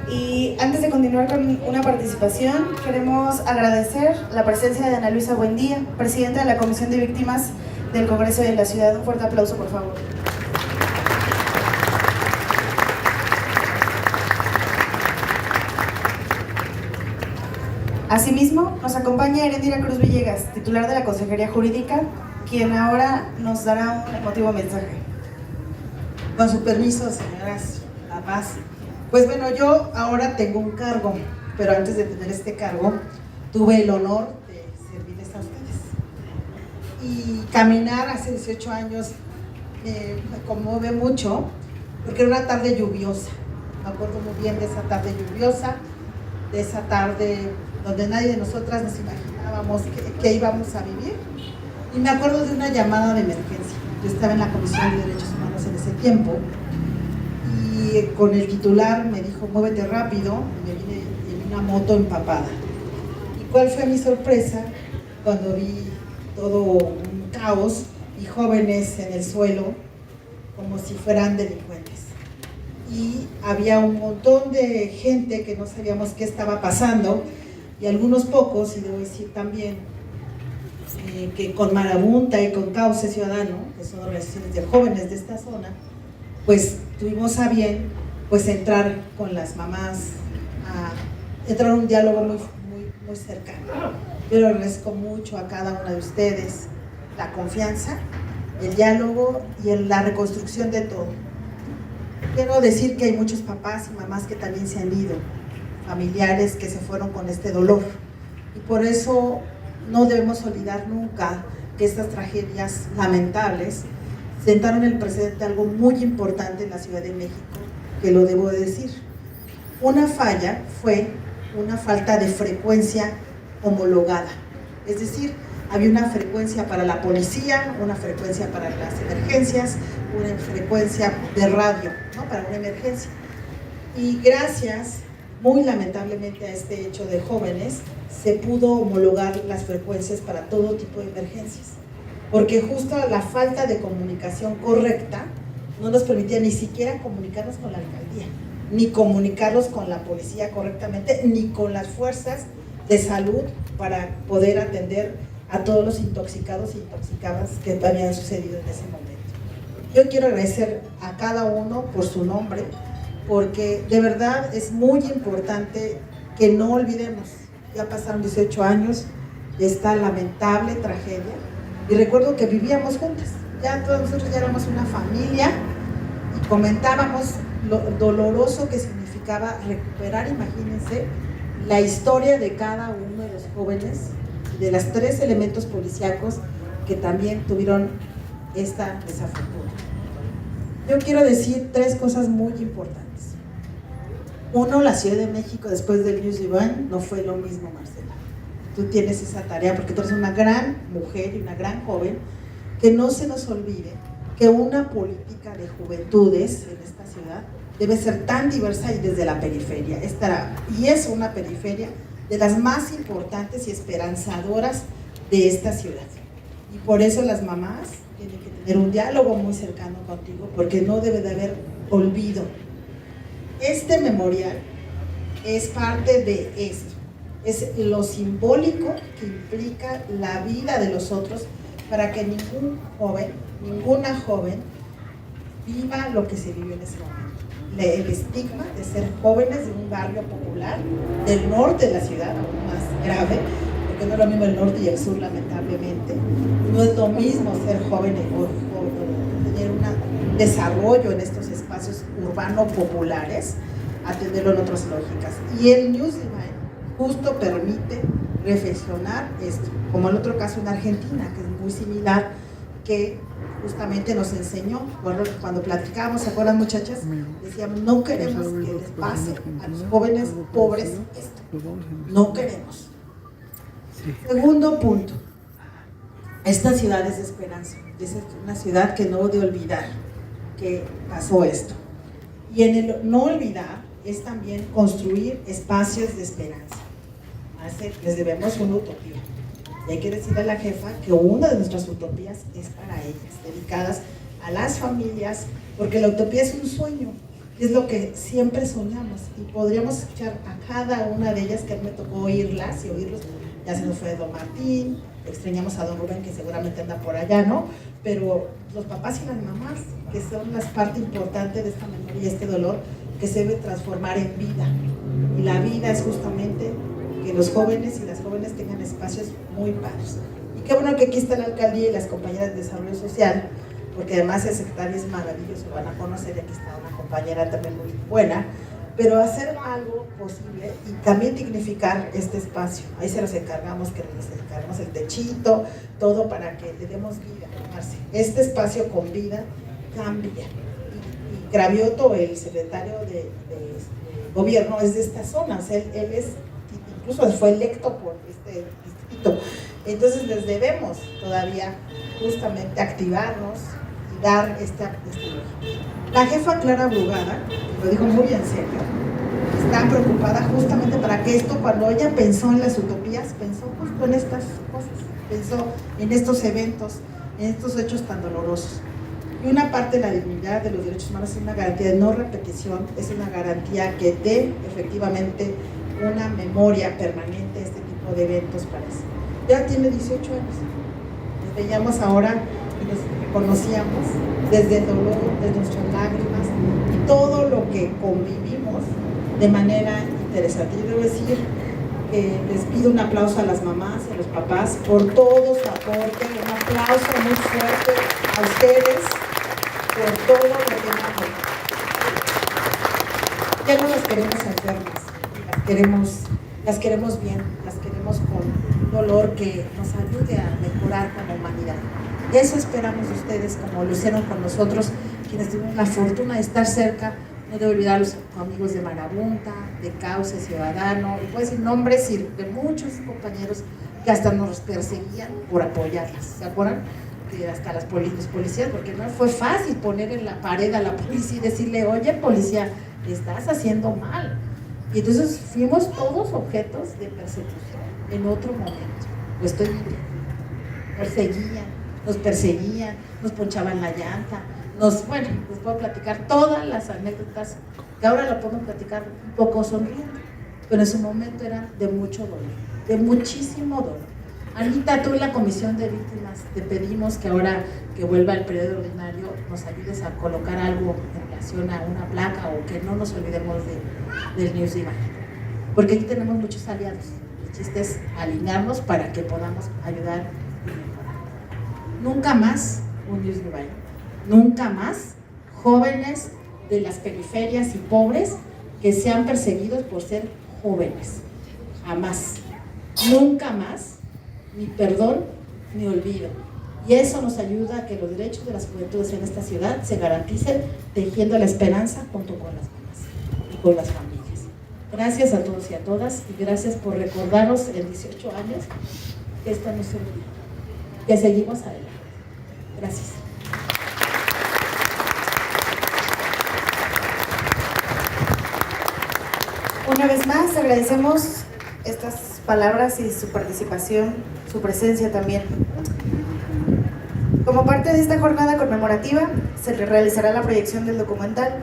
Y antes de continuar con una participación, queremos agradecer la presencia de Ana Luisa Buendía, presidenta de la Comisión de Víctimas del Congreso de la Ciudad. Un fuerte aplauso, por favor. Asimismo, nos acompaña Erendira Cruz Villegas, titular de la Consejería Jurídica, quien ahora nos dará un emotivo mensaje. Con su permiso, señoras, la paz. Pues bueno, yo ahora tengo un cargo, pero antes de tener este cargo, tuve el honor de servirles a ustedes. Y caminar hace 18 años me conmueve mucho, porque era una tarde lluviosa. Me acuerdo muy bien de esa tarde lluviosa, de esa tarde donde nadie de nosotras nos imaginábamos que íbamos a vivir. Y me acuerdo de una llamada de emergencia. Yo estaba en la Comisión de Derechos Humanos en ese tiempo, y con el titular me dijo, muévete rápido, y me vine en una moto empapada. ¿Y cuál fue mi sorpresa? Cuando vi todo un caos y jóvenes en el suelo como si fueran delincuentes. Y había un montón de gente que no sabíamos qué estaba pasando, y algunos pocos, y debo decir también, que con Marabunta y con Cauce Ciudadano, que son organizaciones de jóvenes de esta zona, pues tuvimos a bien pues entrar con las mamás, a entrar en un diálogo muy cercano. Yo le agradezco mucho a cada una de ustedes la confianza, el diálogo y la reconstrucción de todo. Quiero decir que hay muchos papás y mamás que también se han ido, familiares que se fueron con este dolor, y por eso no debemos olvidar nunca que estas tragedias lamentables sentaron el precedente de algo muy importante en la Ciudad de México, que lo debo de decir. Una falla fue una falta de frecuencia homologada, es decir, había una frecuencia para la policía, una frecuencia para las emergencias, una frecuencia de radio, ¿no? Para una emergencia. Y gracias, muy lamentablemente, a este hecho de jóvenes, se pudo homologar las frecuencias para todo tipo de emergencias, porque justo la falta de comunicación correcta no nos permitía ni siquiera comunicarnos con la alcaldía, ni comunicarlos con la policía correctamente, ni con las fuerzas de salud para poder atender a todos los intoxicados e intoxicadas que habían sucedido en ese momento. Yo quiero agradecer a cada uno por su nombre, porque de verdad es muy importante que no olvidemos. Ya pasaron 18 años de esta lamentable tragedia y recuerdo que vivíamos juntas, ya todos nosotros ya éramos una familia y comentábamos lo doloroso que significaba recuperar, imagínense, la historia de cada uno de los jóvenes y de los 3 elementos policíacos que también tuvieron esta desafortuna. Yo quiero decir 3 cosas muy importantes. Uno, la Ciudad de México después del News Divine no fue lo mismo, Marcela. Tú tienes esa tarea porque tú eres una gran mujer y una gran joven. Que no se nos olvide que una política de juventudes en esta ciudad debe ser tan diversa y desde la periferia. Y es una periferia de las más importantes y esperanzadoras de esta ciudad. Y por eso las mamás tienen que tener un diálogo muy cercano contigo, porque no debe de haber olvido. Este memorial es parte de esto, es lo simbólico que implica la vida de los otros para que ningún joven, ninguna joven viva lo que se vivió en ese momento. El estigma de ser jóvenes de un barrio popular del norte de la ciudad, aún más grave, porque no es lo mismo el norte y el sur, lamentablemente. No es lo mismo ser joven o tener un desarrollo en estos espacios urbanos populares, atenderlo en otras lógicas. Y el News Divine justo permite reflexionar esto, como el otro caso en Argentina, que es muy similar, que justamente nos enseñó, cuando platicábamos, ¿se acuerdan, muchachas? Decíamos, no queremos que les pase a los jóvenes pobres esto, no queremos. Segundo punto, esta ciudad es de esperanza, es una ciudad que no debe olvidar que pasó esto. Y en el no olvidar es también construir espacios de esperanza. Les debemos una utopía. Y hay que decirle a la jefa que una de nuestras utopías es para ellas, dedicadas a las familias, porque la utopía es un sueño, es lo que siempre soñamos. Y podríamos escuchar a cada una de ellas, que me tocó oírlas y oírlos. Ya se nos fue Don Martín, extrañamos a Don Rubén, que seguramente anda por allá, ¿no? Pero los papás y las mamás, que son las partes importantes de esta memoria y este dolor, que se debe transformar en vida. Y la vida es justamente que los jóvenes y las jóvenes tengan espacios muy padres. Y qué bueno que aquí está la alcaldía y las compañeras de desarrollo social, porque además el secretario es maravilloso, lo van a conocer, y aquí está una compañera también muy buena, pero hacer algo posible y también dignificar este espacio. Ahí se los encargamos, que les encargamos el techito, todo para que le demos vida. Este espacio con vida cambia. Y Cravioto, el secretario de gobierno, es de esta zona, o sea, él es, incluso fue electo por este distrito. Entonces les debemos todavía justamente activarnos y dar esta La jefa Clara Brugada, lo dijo muy en serio, está preocupada justamente para que esto, cuando ella pensó en las utopías, pensó justo en estas cosas, pensó en estos eventos, en estos hechos tan dolorosos. Y una parte de la dignidad de los derechos humanos es una garantía de no repetición, es una garantía que dé efectivamente una memoria permanente a este tipo de eventos para eso. Ya tiene 18 años, nos veíamos ahora y nos conocíamos desde el dolor, desde nuestras lágrimas y todo lo que convivimos de manera interesante. Yo debo decir que les pido un aplauso a las mamás y a los papás por todo su aporte, un aplauso muy fuerte a ustedes por todo lo que han hecho. Ya no las queremos enfermas, las queremos bien, las queremos con dolor que nos ayude a mejorar como humanidad. Eso esperamos de ustedes, como lo hicieron con nosotros, quienes tuvimos la fortuna de estar cerca. No debo olvidar a los amigos de Marabunta, de Cauce Ciudadano, y puedo decir nombres de muchos compañeros que hasta nos perseguían por apoyarlas. ¿Se acuerdan? hasta los policías, porque no fue fácil poner en la pared a la policía y decirle, oye policía, estás haciendo mal. Y entonces fuimos todos objetos de persecución en otro momento. Lo estoy viviendo. Nos perseguían, nos ponchaban la llanta, bueno, les puedo platicar todas las anécdotas que ahora lo podemos platicar un poco sonriendo, pero en su momento era de mucho dolor, de muchísimo dolor. Anita, tú en la comisión de víctimas te pedimos que ahora que vuelva el periodo ordinario nos ayudes a colocar algo en relación a una placa o que no nos olvidemos del News Divine, porque aquí tenemos muchos aliados. El chiste es alinearnos para que podamos ayudar y mejorar. Nunca más un News Divine, nunca más jóvenes de las periferias y pobres que sean perseguidos por ser jóvenes, jamás, nunca más, ni perdón ni olvido. Y eso nos ayuda a que los derechos de las juventudes en esta ciudad se garanticen, tejiendo la esperanza junto con las mamás y con las familias. Gracias a todos y a todas, y gracias por recordarnos en 18 años que esto no se olvida, que seguimos adelante. Gracias. Una vez más agradecemos estas palabras y su participación, su presencia también. Como parte de esta jornada conmemorativa, se realizará la proyección del documental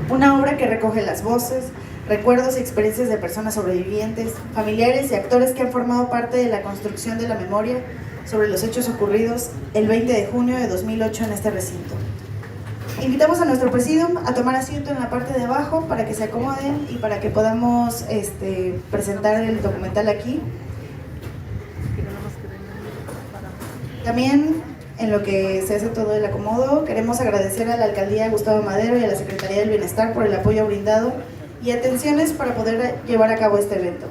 una obra que recoge las voces, recuerdos y experiencias de personas sobrevivientes, familiares y actores que han formado parte de la construcción de la memoria sobre los hechos ocurridos el 20 de junio de 2008 en este recinto. Invitamos a nuestro presidium a tomar asiento en la parte de abajo para que se acomoden y para que podamos presentar el documental aquí. También, en lo que se hace todo el acomodo, queremos agradecer a la Alcaldía Gustavo Madero y a la Secretaría del Bienestar por el apoyo brindado y atenciones para poder llevar a cabo este evento.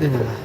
De nada.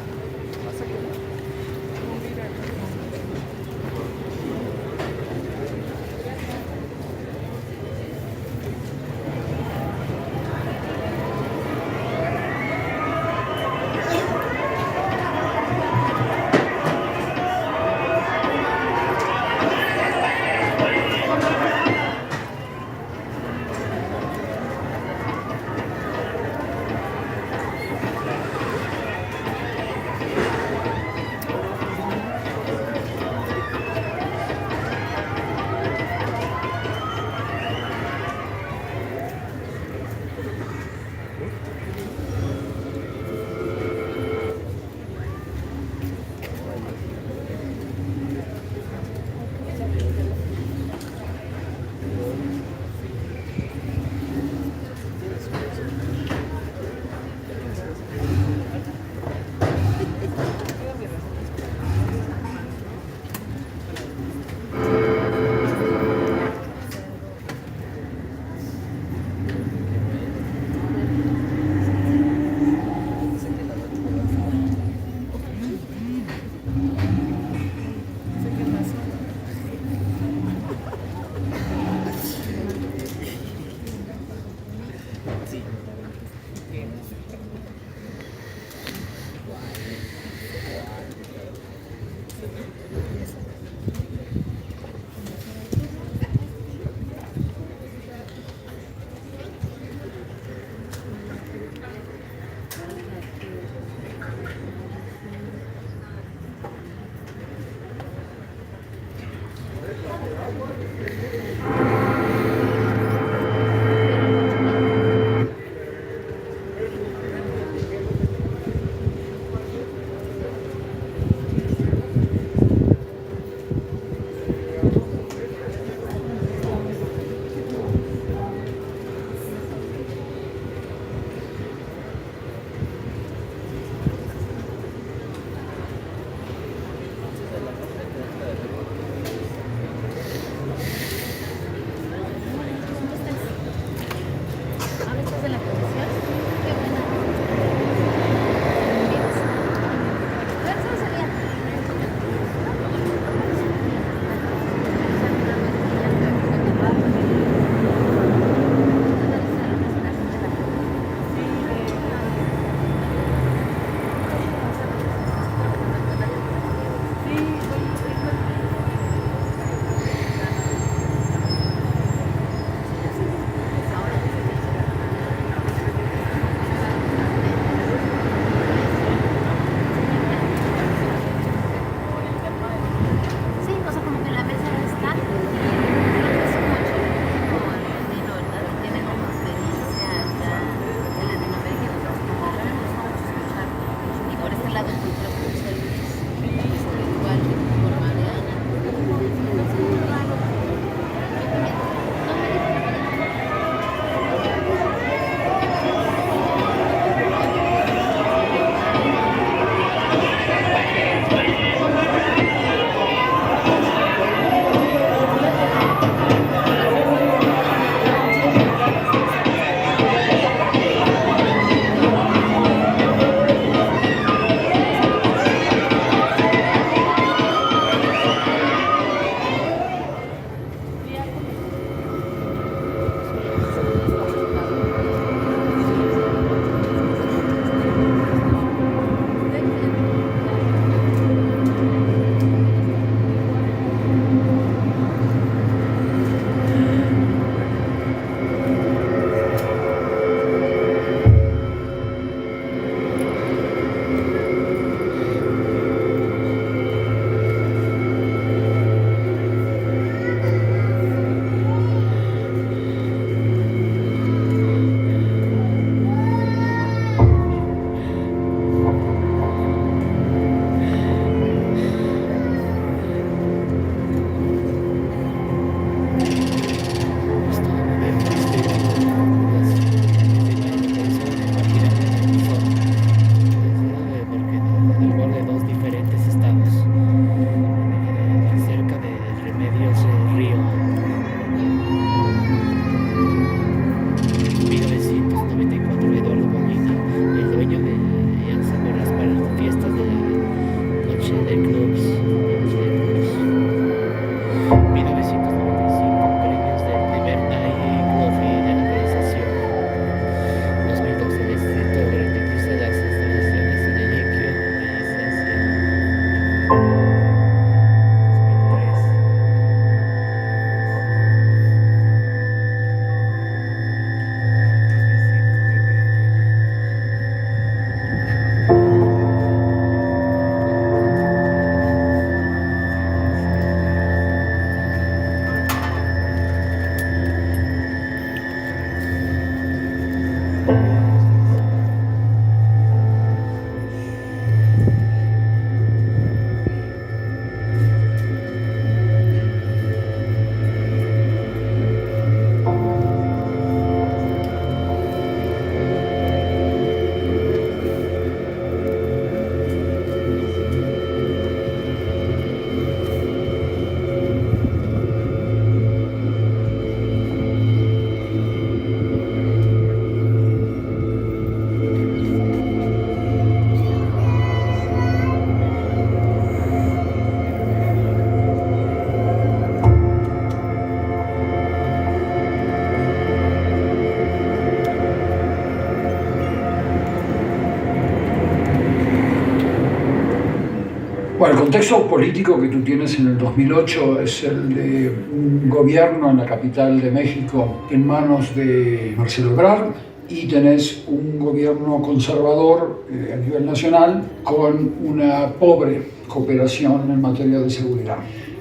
Bueno, el contexto político que tú tienes en el 2008 es el de un gobierno en la capital de México en manos de Marcelo Ebrard, y tenés un gobierno conservador a nivel nacional con una pobre cooperación en materia de seguridad.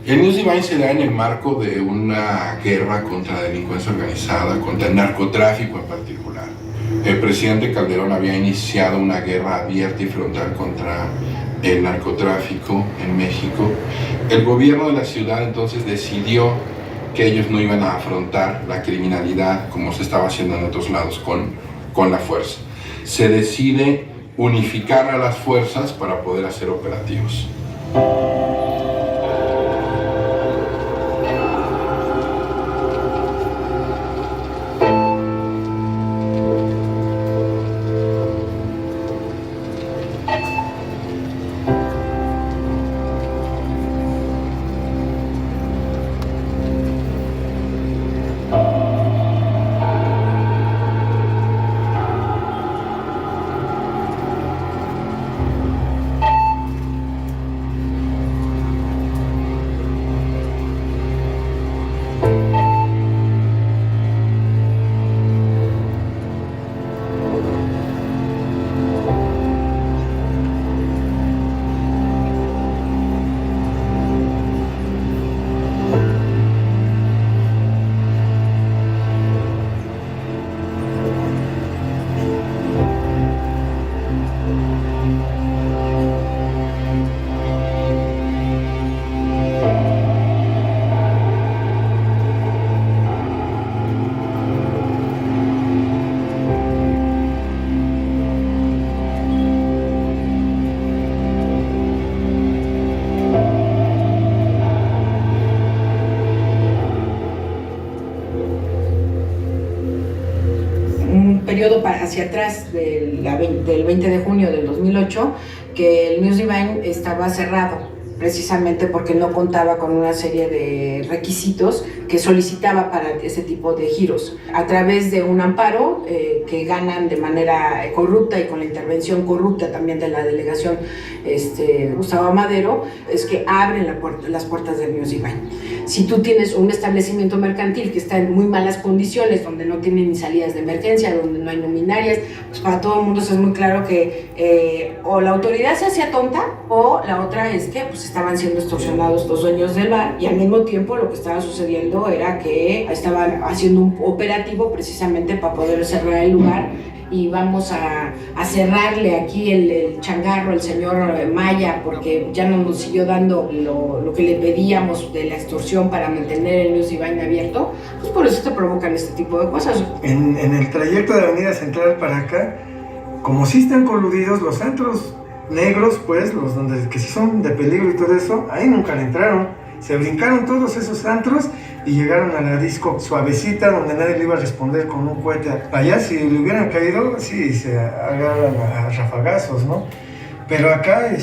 El News Divine se da en el marco de una guerra contra la delincuencia organizada, contra el narcotráfico en particular. El presidente Calderón había iniciado una guerra abierta y frontal contra el narcotráfico en México. El gobierno de la ciudad entonces decidió que ellos no iban a afrontar la criminalidad como se estaba haciendo en otros lados con la fuerza. Se decide unificar a las fuerzas para poder hacer operativos. Periodo hacia atrás del 20 de junio del 2008, que el News Divine estaba cerrado, precisamente porque no contaba con una serie de requisitos que solicitaba para ese tipo de giros. A través de un amparo que ganan de manera corrupta y con la intervención corrupta también de la delegación Gustavo Madero, es que abren las puertas del News Divine. Si tú tienes un establecimiento mercantil que está en muy malas condiciones, donde no tiene ni salidas de emergencia, donde no hay luminarias, pues para todo el mundo eso es muy claro que o la autoridad se hacía tonta, o la otra es que pues estaban siendo extorsionados los dueños del bar, y al mismo tiempo lo que estaba sucediendo era que estaban haciendo un operativo precisamente para poder cerrar el lugar, y vamos a cerrarle aquí el changarro al señor Maya, porque ya no nos siguió dando lo que le pedíamos de la extorsión para mantener el News Divine abierto. Pues por eso te provocan este tipo de cosas. En el trayecto de Avenida Central para acá, como sí están coludidos los antros negros, pues los que sí son de peligro y todo eso, ahí nunca le entraron. Se brincaron todos esos antros y llegaron a la disco Suavecita, donde nadie le iba a responder con un cohete. Allá, si le hubieran caído, sí, se agarran a rafagazos, ¿no? Pero acá,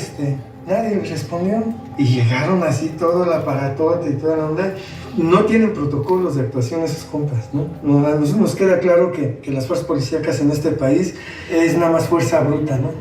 nadie les respondió. Y llegaron así todo el aparatote y toda la onda. No tienen protocolos de actuación esos compas, ¿no? A nosotros nos queda claro que las fuerzas policíacas en este país es nada más fuerza bruta, ¿no?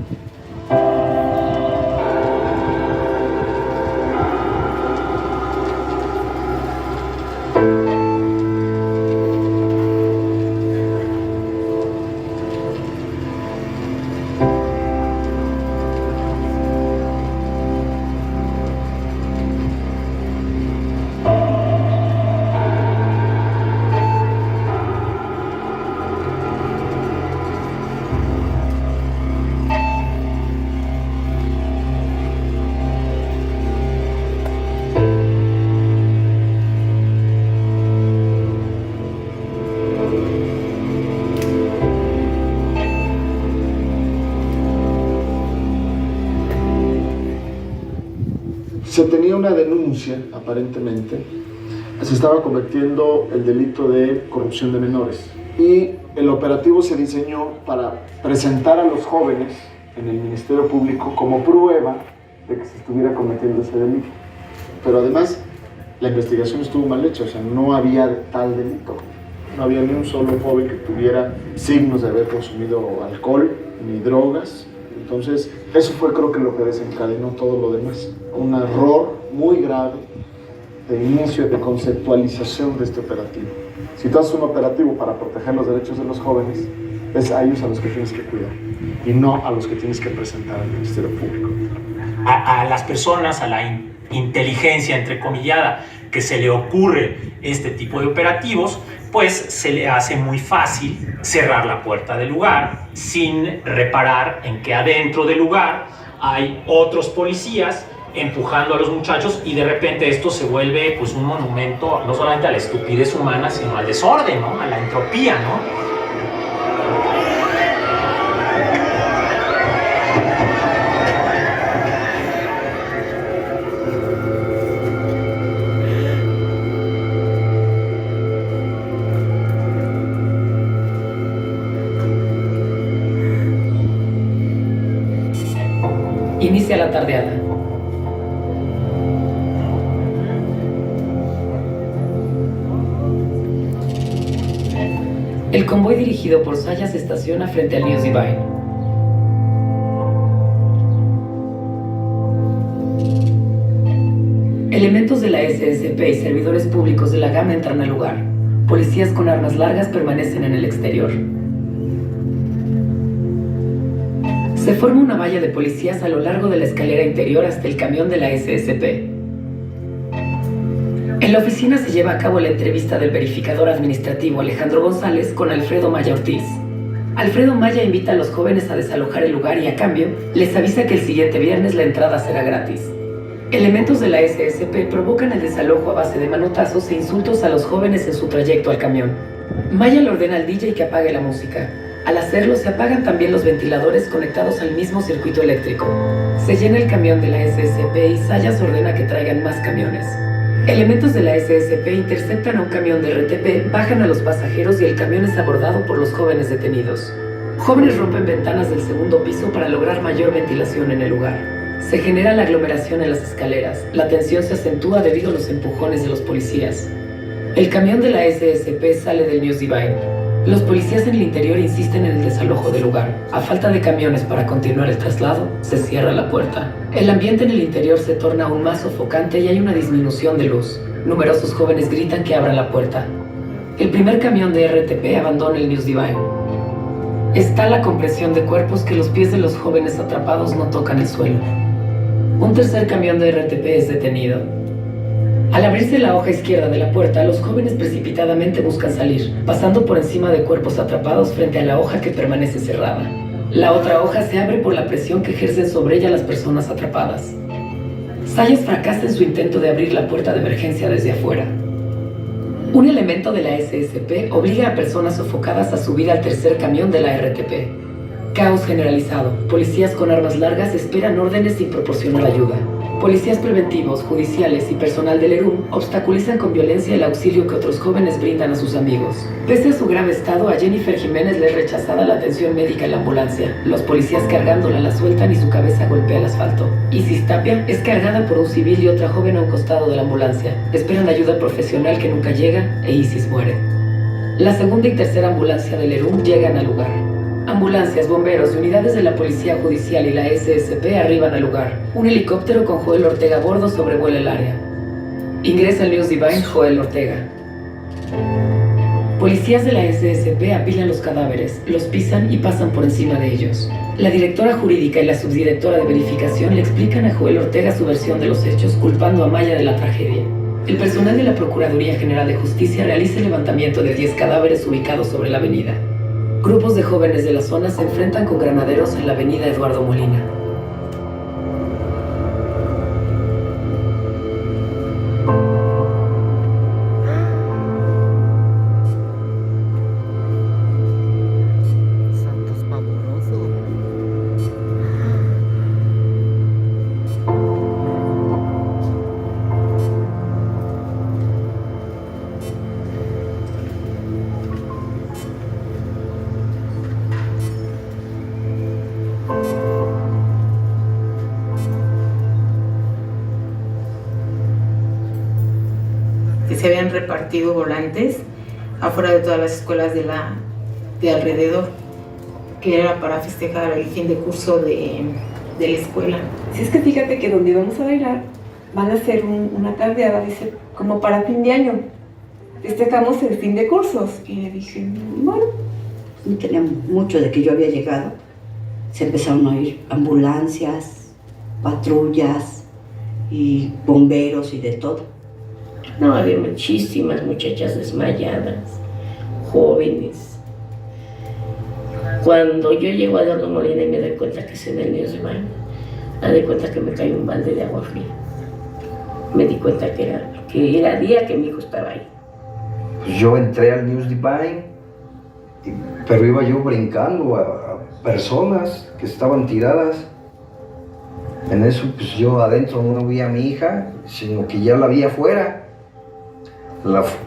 Se tenía una denuncia, aparentemente, se estaba cometiendo el delito de corrupción de menores, y el operativo se diseñó para presentar a los jóvenes en el Ministerio Público como prueba de que se estuviera cometiendo ese delito. Pero además, la investigación estuvo mal hecha, o sea, no había tal delito. No había ni un solo joven que tuviera signos de haber consumido alcohol, ni drogas, Entonces, eso fue creo que lo que desencadenó todo lo demás. Un error muy grave de inicio, de conceptualización de este operativo. Si tú haces un operativo para proteger los derechos de los jóvenes, es a ellos a los que tienes que cuidar y no a los que tienes que presentar al Ministerio Público. A las personas, a la inteligencia entrecomillada que se le ocurre este tipo de operativos, pues se le hace muy fácil cerrar la puerta del lugar sin reparar en que adentro del lugar hay otros policías empujando a los muchachos, y de repente esto se vuelve pues un monumento no solamente a la estupidez humana, sino al desorden, ¿no? A la entropía, ¿no? Inicia la tardeada. El convoy dirigido por Saya se estaciona frente al News Divine. Elementos de la SSP y servidores públicos de la Gama entran al lugar. Policías con armas largas permanecen en el exterior. Se forma una valla de policías a lo largo de la escalera interior hasta el camión de la SSP. En la oficina se lleva a cabo la entrevista del verificador administrativo Alejandro González con Alfredo Maya Ortiz. Alfredo Maya invita a los jóvenes a desalojar el lugar y, a cambio, les avisa que el siguiente viernes la entrada será gratis. Elementos de la SSP provocan el desalojo a base de manotazos e insultos a los jóvenes en su trayecto al camión. Maya le ordena al DJ que apague la música. Al hacerlo, se apagan también los ventiladores conectados al mismo circuito eléctrico. Se llena el camión de la SSP y Sayas ordena que traigan más camiones. Elementos de la SSP interceptan a un camión de RTP, bajan a los pasajeros y el camión es abordado por los jóvenes detenidos. Jóvenes rompen ventanas del segundo piso para lograr mayor ventilación en el lugar. Se genera la aglomeración en las escaleras. La tensión se acentúa debido a los empujones de los policías. El camión de la SSP sale del News Divine. Los policías en el interior insisten en el desalojo del lugar. A falta de camiones para continuar el traslado, se cierra la puerta. El ambiente en el interior se torna aún más sofocante y hay una disminución de luz. Numerosos jóvenes gritan que abran la puerta. El primer camión de RTP abandona el News Divine. Está la compresión de cuerpos que los pies de los jóvenes atrapados no tocan el suelo. Un tercer camión de RTP es detenido. Al abrirse la hoja izquierda de la puerta, los jóvenes precipitadamente buscan salir, pasando por encima de cuerpos atrapados frente a la hoja que permanece cerrada. La otra hoja se abre por la presión que ejercen sobre ella las personas atrapadas. Sayas fracasa en su intento de abrir la puerta de emergencia desde afuera. Un elemento de la SSP obliga a personas sofocadas a subir al tercer camión de la RTP. Caos generalizado. Policías con armas largas esperan órdenes sin proporcionar ayuda. Policías preventivos, judiciales y personal del ERUM obstaculizan con violencia el auxilio que otros jóvenes brindan a sus amigos. Pese a su grave estado, a Jennifer Jiménez le es rechazada la atención médica en la ambulancia. Los policías cargándola la sueltan y su cabeza golpea el asfalto. Isis Tapia es cargada por un civil y otra joven a un costado de la ambulancia. Esperan ayuda profesional que nunca llega e Isis muere. La segunda y tercera ambulancia del ERUM llegan al lugar. Ambulancias, bomberos y unidades de la Policía Judicial y la SSP arriban al lugar. Un helicóptero con Joel Ortega a bordo sobrevuela el área. Ingresa al News Divine Joel Ortega. Policías de la SSP apilan los cadáveres, los pisan y pasan por encima de ellos. La directora jurídica y la subdirectora de verificación le explican a Joel Ortega su versión de los hechos, culpando a Maya de la tragedia. El personal de la Procuraduría General de Justicia realiza el levantamiento de 10 cadáveres ubicados sobre la avenida. Grupos de jóvenes de la zona se enfrentan con granaderos en la avenida Eduardo Molina. Se habían repartido volantes afuera de todas las escuelas de alrededor, que era para festejar el fin de curso de la escuela. Si es que fíjate que donde vamos a bailar van a hacer una tardeada, dice, como para fin de año. Festejamos el fin de cursos. Y le dije, bueno. No tenía mucho de que yo había llegado. Se empezaron a oír ambulancias, patrullas y bomberos y de todo. No, había muchísimas muchachas desmayadas, jóvenes. Cuando yo llego a Eduardo Molina y me doy cuenta que es en el News Divine, me doy cuenta que me cayó un balde de agua fría. Me di cuenta que era día que mi hijo estaba ahí. Yo entré al News Divine, pero iba yo brincando a personas que estaban tiradas. En eso, pues yo adentro no vi a mi hija, sino que ya la vi afuera.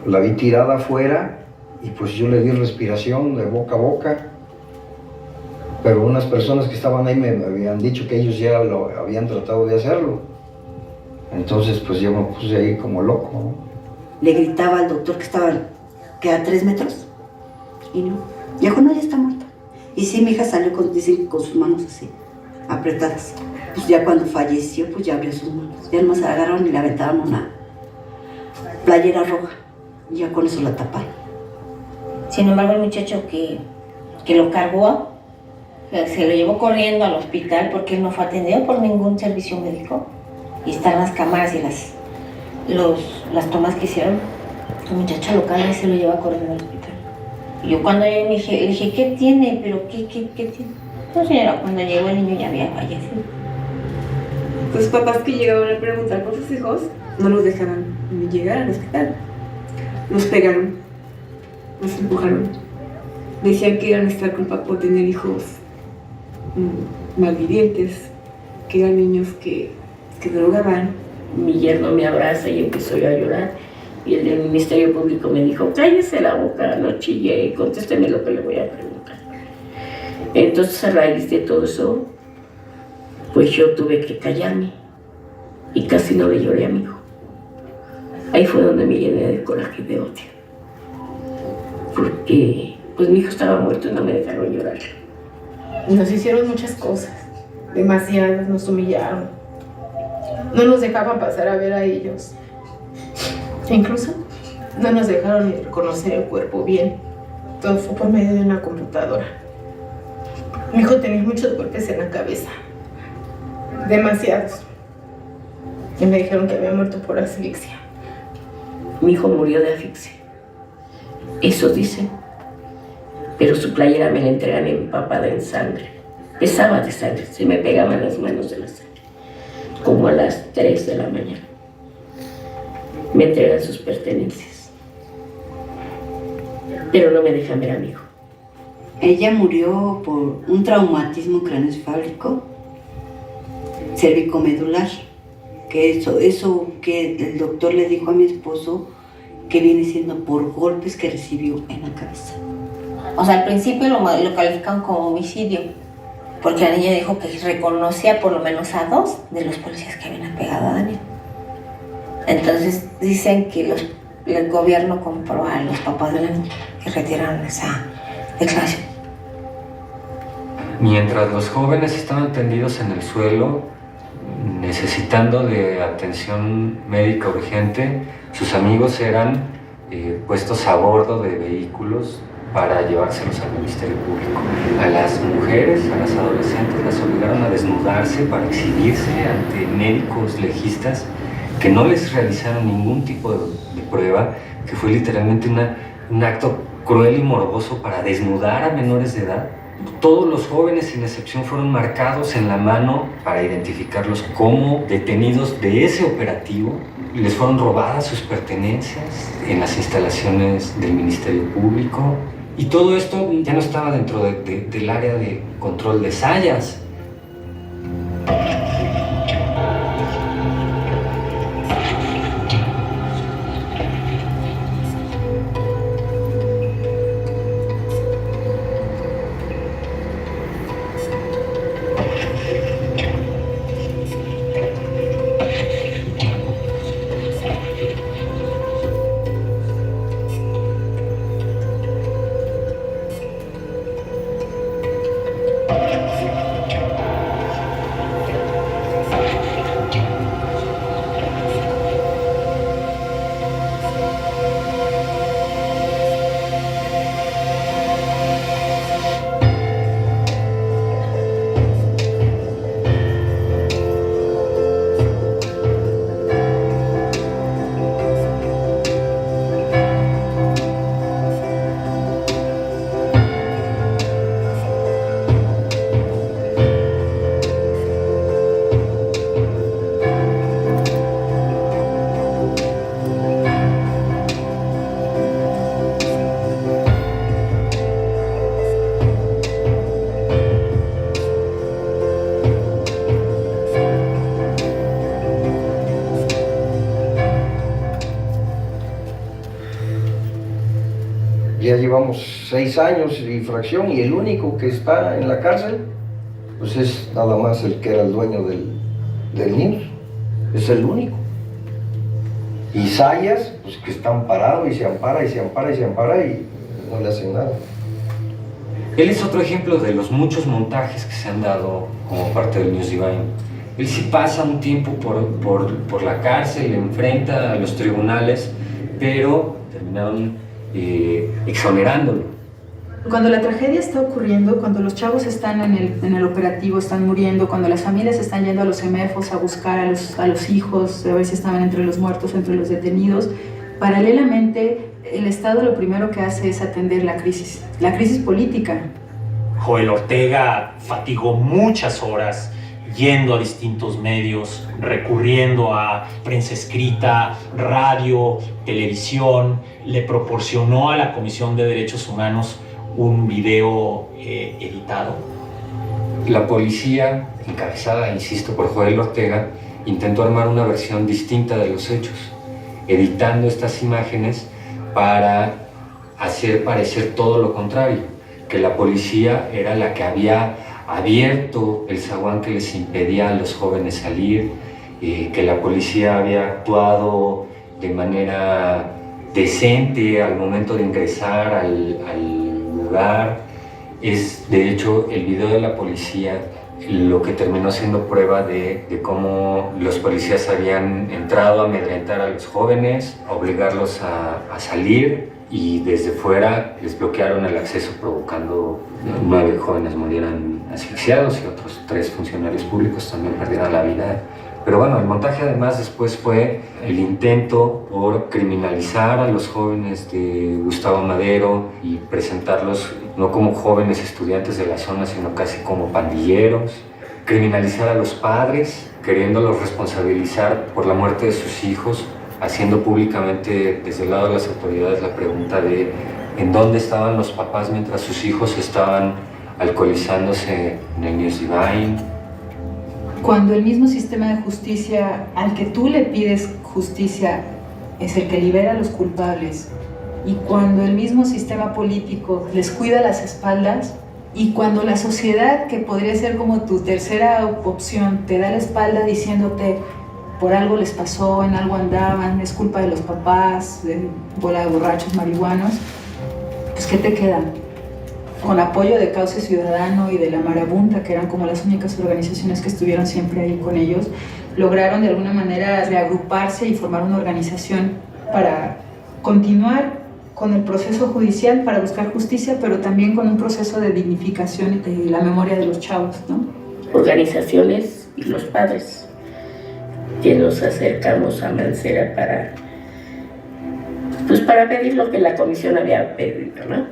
La vi tirada afuera y pues yo le di respiración de boca a boca. Pero unas personas que estaban ahí me habían dicho que ellos ya lo habían tratado de hacerlo. Entonces pues yo me puse ahí como loco, ¿no? Le gritaba al doctor que estaba a 3 metros y no. Dijo, no, ya está muerta. Y sí, mi hija salió con sus manos así, apretadas. Pues ya cuando falleció, pues ya abrió sus manos. Ya nomás la agarraron y le aventaron una playera roja. Y ya con eso la taparon. Sin embargo, el muchacho que lo cargó, se lo llevó corriendo al hospital porque él no fue atendido por ningún servicio médico. Y están las cámaras y las tomas que hicieron. El muchacho lo carga y se lo lleva corriendo al hospital. Y yo cuando llegué le dije, ¿qué tiene? ¿Pero qué tiene? No, señora, cuando llegó el niño ya había fallecido. Pues papás que llegaban a preguntar por sus hijos, no los dejaban ni llegar al hospital. Nos pegaron, nos empujaron. Decían que era nuestra culpa por tener hijos malvivientes, que eran niños que drogaban. Mi yerno me abraza y empezó yo a llorar. Y el del Ministerio Público me dijo, cállese la boca, no chille, contésteme lo que le voy a preguntar. Entonces, a raíz de todo eso, pues yo tuve que callarme y casi no le lloré a mi hijo. Ahí fue donde me llené de coraje y de odio. Porque pues mi hijo estaba muerto y no me dejaron llorar. Nos hicieron muchas cosas, demasiadas, nos humillaron. No nos dejaban pasar a ver a ellos. E incluso no nos dejaron ni reconocer el cuerpo bien. Todo fue por medio de una computadora. Mi hijo tenía muchos golpes en la cabeza. Demasiados. Y me dijeron que había muerto por asfixia. Mi hijo murió de asfixia. Eso dicen. Pero su playera me la entregan empapada en sangre. Pesaba de sangre. Se me pegaban las manos de la sangre. Como a las 3 de la mañana. Me entregan sus pertenencias. Pero no me dejan ver a mi hijo. Ella murió por un traumatismo craneoencefálico cervicomedular, que eso que el doctor le dijo a mi esposo que viene siendo por golpes que recibió en la cabeza. O sea, al principio lo califican como homicidio, porque la niña dijo que reconocía por lo menos a 2 de los policías que habían pegado a Daniel. Entonces dicen que el gobierno compró a los papás de la niña que retiraron esa declaración. Mientras los jóvenes estaban tendidos en el suelo, necesitando de atención médica urgente, sus amigos eran puestos a bordo de vehículos para llevárselos al Ministerio Público. A las mujeres, a las adolescentes, las obligaron a desnudarse para exhibirse ante médicos legistas que no les realizaron ningún tipo de prueba, que fue literalmente un acto cruel y morboso para desnudar a menores de edad. Todos los jóvenes, sin excepción, fueron marcados en la mano para identificarlos como detenidos de ese operativo. Les fueron robadas sus pertenencias en las instalaciones del Ministerio Público. Y todo esto ya no estaba dentro del área de control de Zayas. ya llevamos 6 años y fracción, y el único que está en la cárcel, pues es nada más el que era el dueño del NIMS, es el único. Y Sayas, pues que está amparado y se ampara y se ampara y se ampara y no le hacen nada. Él es otro ejemplo de los muchos montajes que se han dado como parte del News Divine. Él sí pasa un tiempo por la cárcel, enfrenta a los tribunales, pero terminaron exonerándolo. Cuando la tragedia está ocurriendo, cuando los chavos están en el operativo, están muriendo, cuando las familias están yendo a los CEMEFOS a buscar a los hijos, a ver si estaban entre los muertos, entre los detenidos, paralelamente el Estado lo primero que hace es atender la crisis política. Joel Ortega fatigó muchas horas yendo a distintos medios, recurriendo a prensa escrita, radio, televisión, le proporcionó a la Comisión de Derechos Humanos un video editado. La policía, encabezada, insisto, por Joel Ortega, intentó armar una versión distinta de los hechos, editando estas imágenes para hacer parecer todo lo contrario, que la policía era la que había abierto el zaguán que les impedía a los jóvenes salir, que la policía había actuado de manera decente al momento de ingresar al lugar. Es de hecho el video de la policía lo que terminó siendo prueba de cómo los policías habían entrado a amedrentar a los jóvenes, a obligarlos a salir, y desde fuera les bloquearon el acceso, provocando 9 jóvenes murieran asfixiados y otros 3 funcionarios públicos también perdieran la vida. Pero bueno, el montaje además después fue el intento por criminalizar a los jóvenes de Gustavo Madero y presentarlos no como jóvenes estudiantes de la zona, sino casi como pandilleros, criminalizar a los padres, queriéndolos responsabilizar por la muerte de sus hijos, haciendo públicamente desde el lado de las autoridades la pregunta de en dónde estaban los papás mientras sus hijos estaban alcoholizándose en el News Divine. Cuando el mismo sistema de justicia al que tú le pides justicia es el que libera a los culpables, y cuando el mismo sistema político les cuida las espaldas, y cuando la sociedad, que podría ser como tu tercera opción, te da la espalda diciéndote por algo les pasó, en algo andaban, es culpa de los papás, de bola de borrachos marihuanos, pues ¿qué te queda? Con apoyo de Cauce Ciudadano y de la Marabunta, que eran como las únicas organizaciones que estuvieron siempre ahí con ellos, lograron de alguna manera reagruparse y formar una organización para continuar con el proceso judicial, para buscar justicia, pero también con un proceso de dignificación de la memoria de los chavos, ¿no? Organizaciones y los padres que nos acercamos a Mancera para pedir lo que la comisión había pedido, ¿no?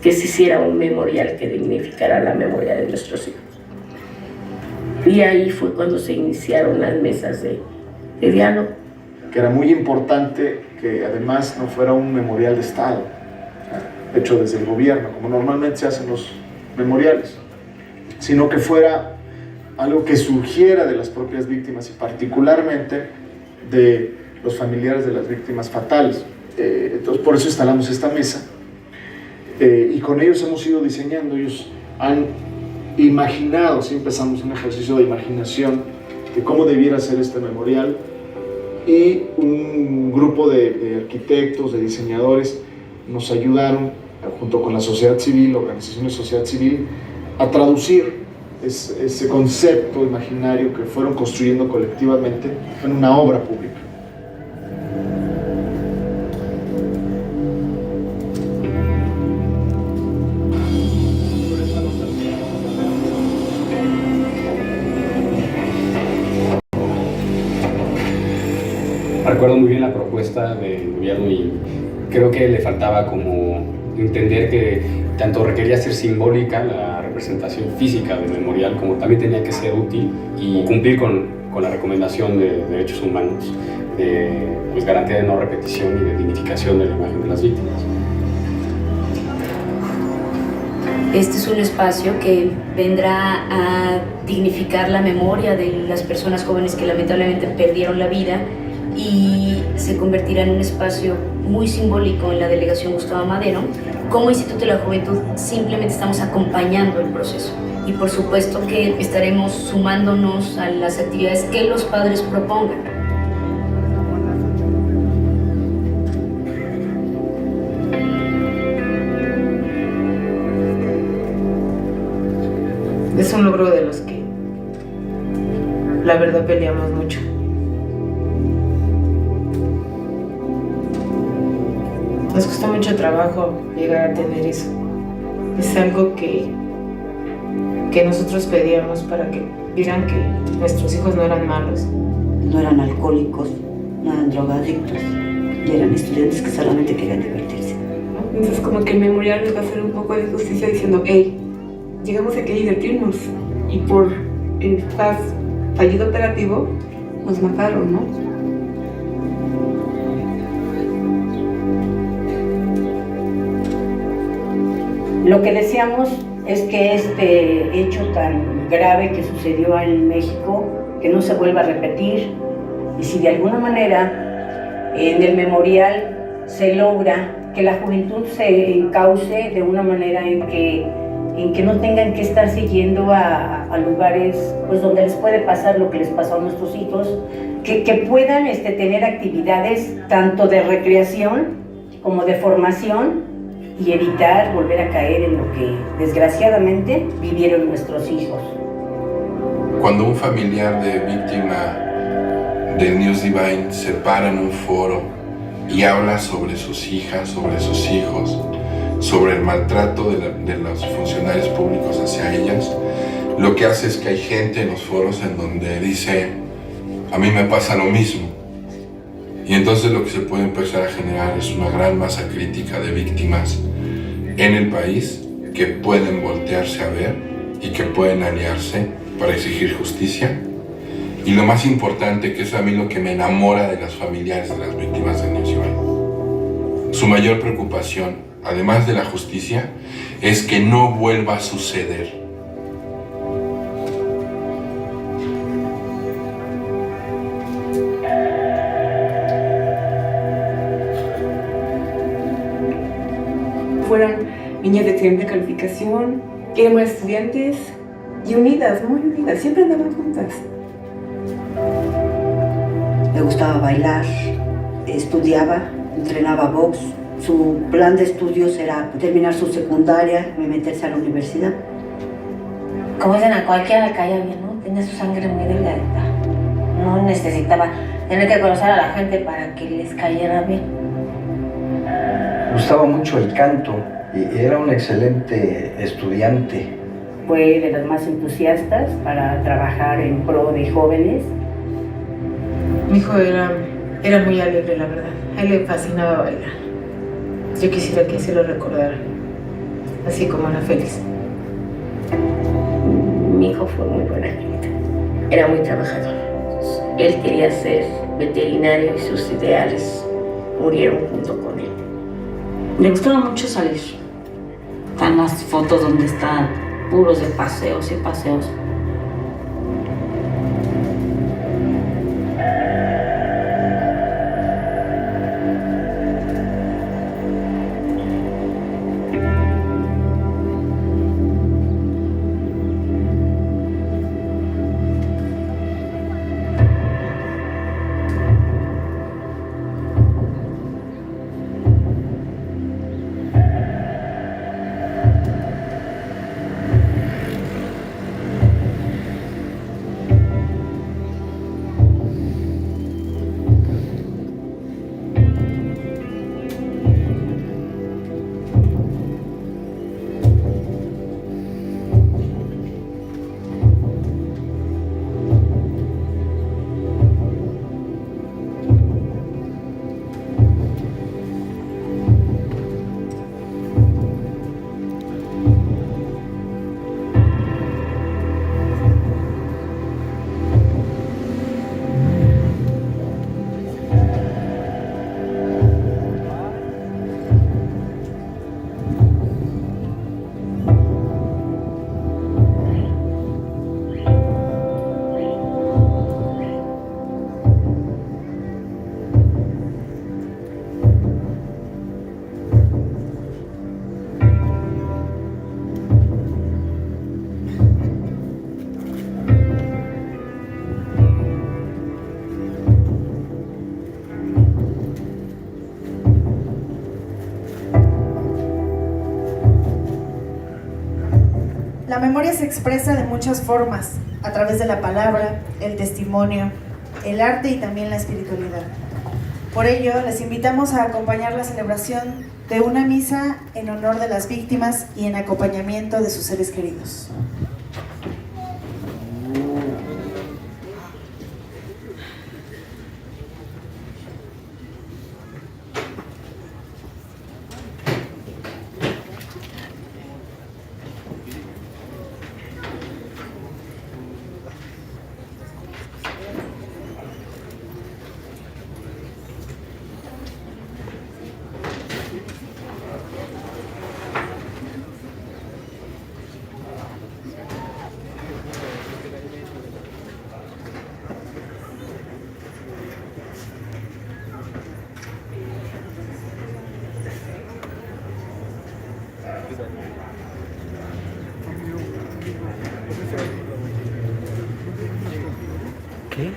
Que se hiciera un memorial que dignificara la memoria de nuestros hijos. Y ahí fue cuando se iniciaron las mesas de diálogo. Que era muy importante que además no fuera un memorial de Estado, hecho desde el gobierno, como normalmente se hacen los memoriales, sino que fuera algo que surgiera de las propias víctimas y particularmente de los familiares de las víctimas fatales. Entonces por eso instalamos esta mesa y con ellos hemos ido diseñando. Ellos han imaginado, sí empezamos un ejercicio de imaginación de cómo debiera ser este memorial, y un grupo de arquitectos, de diseñadores nos ayudaron junto con la sociedad civil, organizaciones de sociedad civil, a traducir ese concepto imaginario que fueron construyendo colectivamente en una obra pública. Recuerdo muy bien la propuesta del gobierno y creo que le faltaba como entender que tanto requería ser simbólica la representación física del memorial, como también tenía que ser útil y cumplir con la recomendación de derechos humanos, de pues, garantía de no repetición y de dignificación de la imagen de las víctimas. Este es un espacio que vendrá a dignificar la memoria de las personas jóvenes que lamentablemente perdieron la vida y se convertirá en un espacio muy simbólico en la Delegación Gustavo Amadero. Como Instituto de la Juventud simplemente estamos acompañando el proceso y por supuesto que estaremos sumándonos a las actividades que los padres propongan. Es un logro de los que la verdad peleamos mucho. Nos costó mucho trabajo llegar a tener eso. Es algo que nosotros pedíamos para que vieran que nuestros hijos no eran malos. No eran alcohólicos, no eran drogadictos, y eran estudiantes que solamente querían divertirse. Entonces como que el memorial nos va a hacer un poco de justicia diciendo, hey, llegamos aquí a divertirnos y por el fallido operativo nos mataron, ¿no? Lo que deseamos es que este hecho tan grave que sucedió en México, que no se vuelva a repetir, y si de alguna manera en el memorial se logra que la juventud se encauce de una manera en que no tengan que estar siguiendo a lugares pues, donde les puede pasar lo que les pasó a nuestros hijos, que puedan tener actividades tanto de recreación como de formación y evitar volver a caer en lo que desgraciadamente vivieron nuestros hijos. Cuando un familiar de víctima del News Divine se para en un foro y habla sobre sus hijas, sobre sus hijos, sobre el maltrato de los funcionarios públicos hacia ellas, lo que hace es que hay gente en los foros en donde dice, a mí me pasa lo mismo. Y entonces lo que se puede empezar a generar es una gran masa crítica de víctimas en el país que pueden voltearse a ver y que pueden aliarse para exigir justicia. Y lo más importante, que es a mí lo que me enamora de las familiares de las víctimas del News Divine, su mayor preocupación, además de la justicia, es que no vuelva a suceder. Fueron niñas de excelente calificación, éramos estudiantes y unidas, muy unidas, siempre andaban juntas. Le gustaba bailar, estudiaba, entrenaba box. Su plan de estudios era terminar su secundaria y meterse a la universidad. Como dicen, a cualquiera le caía bien, ¿no? Tenía su sangre muy delgadita. No necesitaba tener que conocer a la gente para que les cayera bien. Gustaba mucho el canto y era un excelente estudiante. Fue de las más entusiastas para trabajar en pro de jóvenes. Mi hijo era muy alegre, la verdad. A él le fascinaba bailar. Yo quisiera que se lo recordara, así como era feliz. Mi hijo fue muy buena gente. Era muy trabajador. Él quería ser veterinario y sus ideales murieron junto con él. Le gustaba mucho salir. Están las fotos donde están puros de paseos y paseos. La memoria se expresa de muchas formas, a través de la palabra, el testimonio, el arte y también la espiritualidad. Por ello, les invitamos a acompañar la celebración de una misa en honor de las víctimas y en acompañamiento de sus seres queridos. ¿Qué?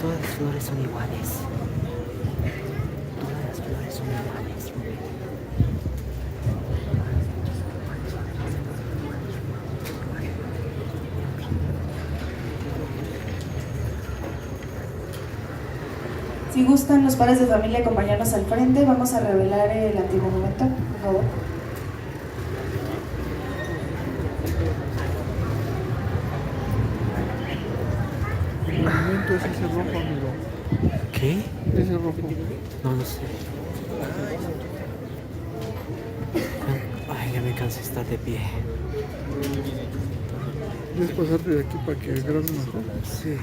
Todas las flores son iguales. Todas las flores son iguales, Rubén. Si gustan los padres de familia acompañarnos al frente, vamos a revelar el antimonumento, por favor. Es ese rojo, amigo. ¿Qué? Ese rojo. No lo sé. Ay, ya me cansé de estar de pie. ¿Quieres pasarte de aquí para que grabes mejor? Sí.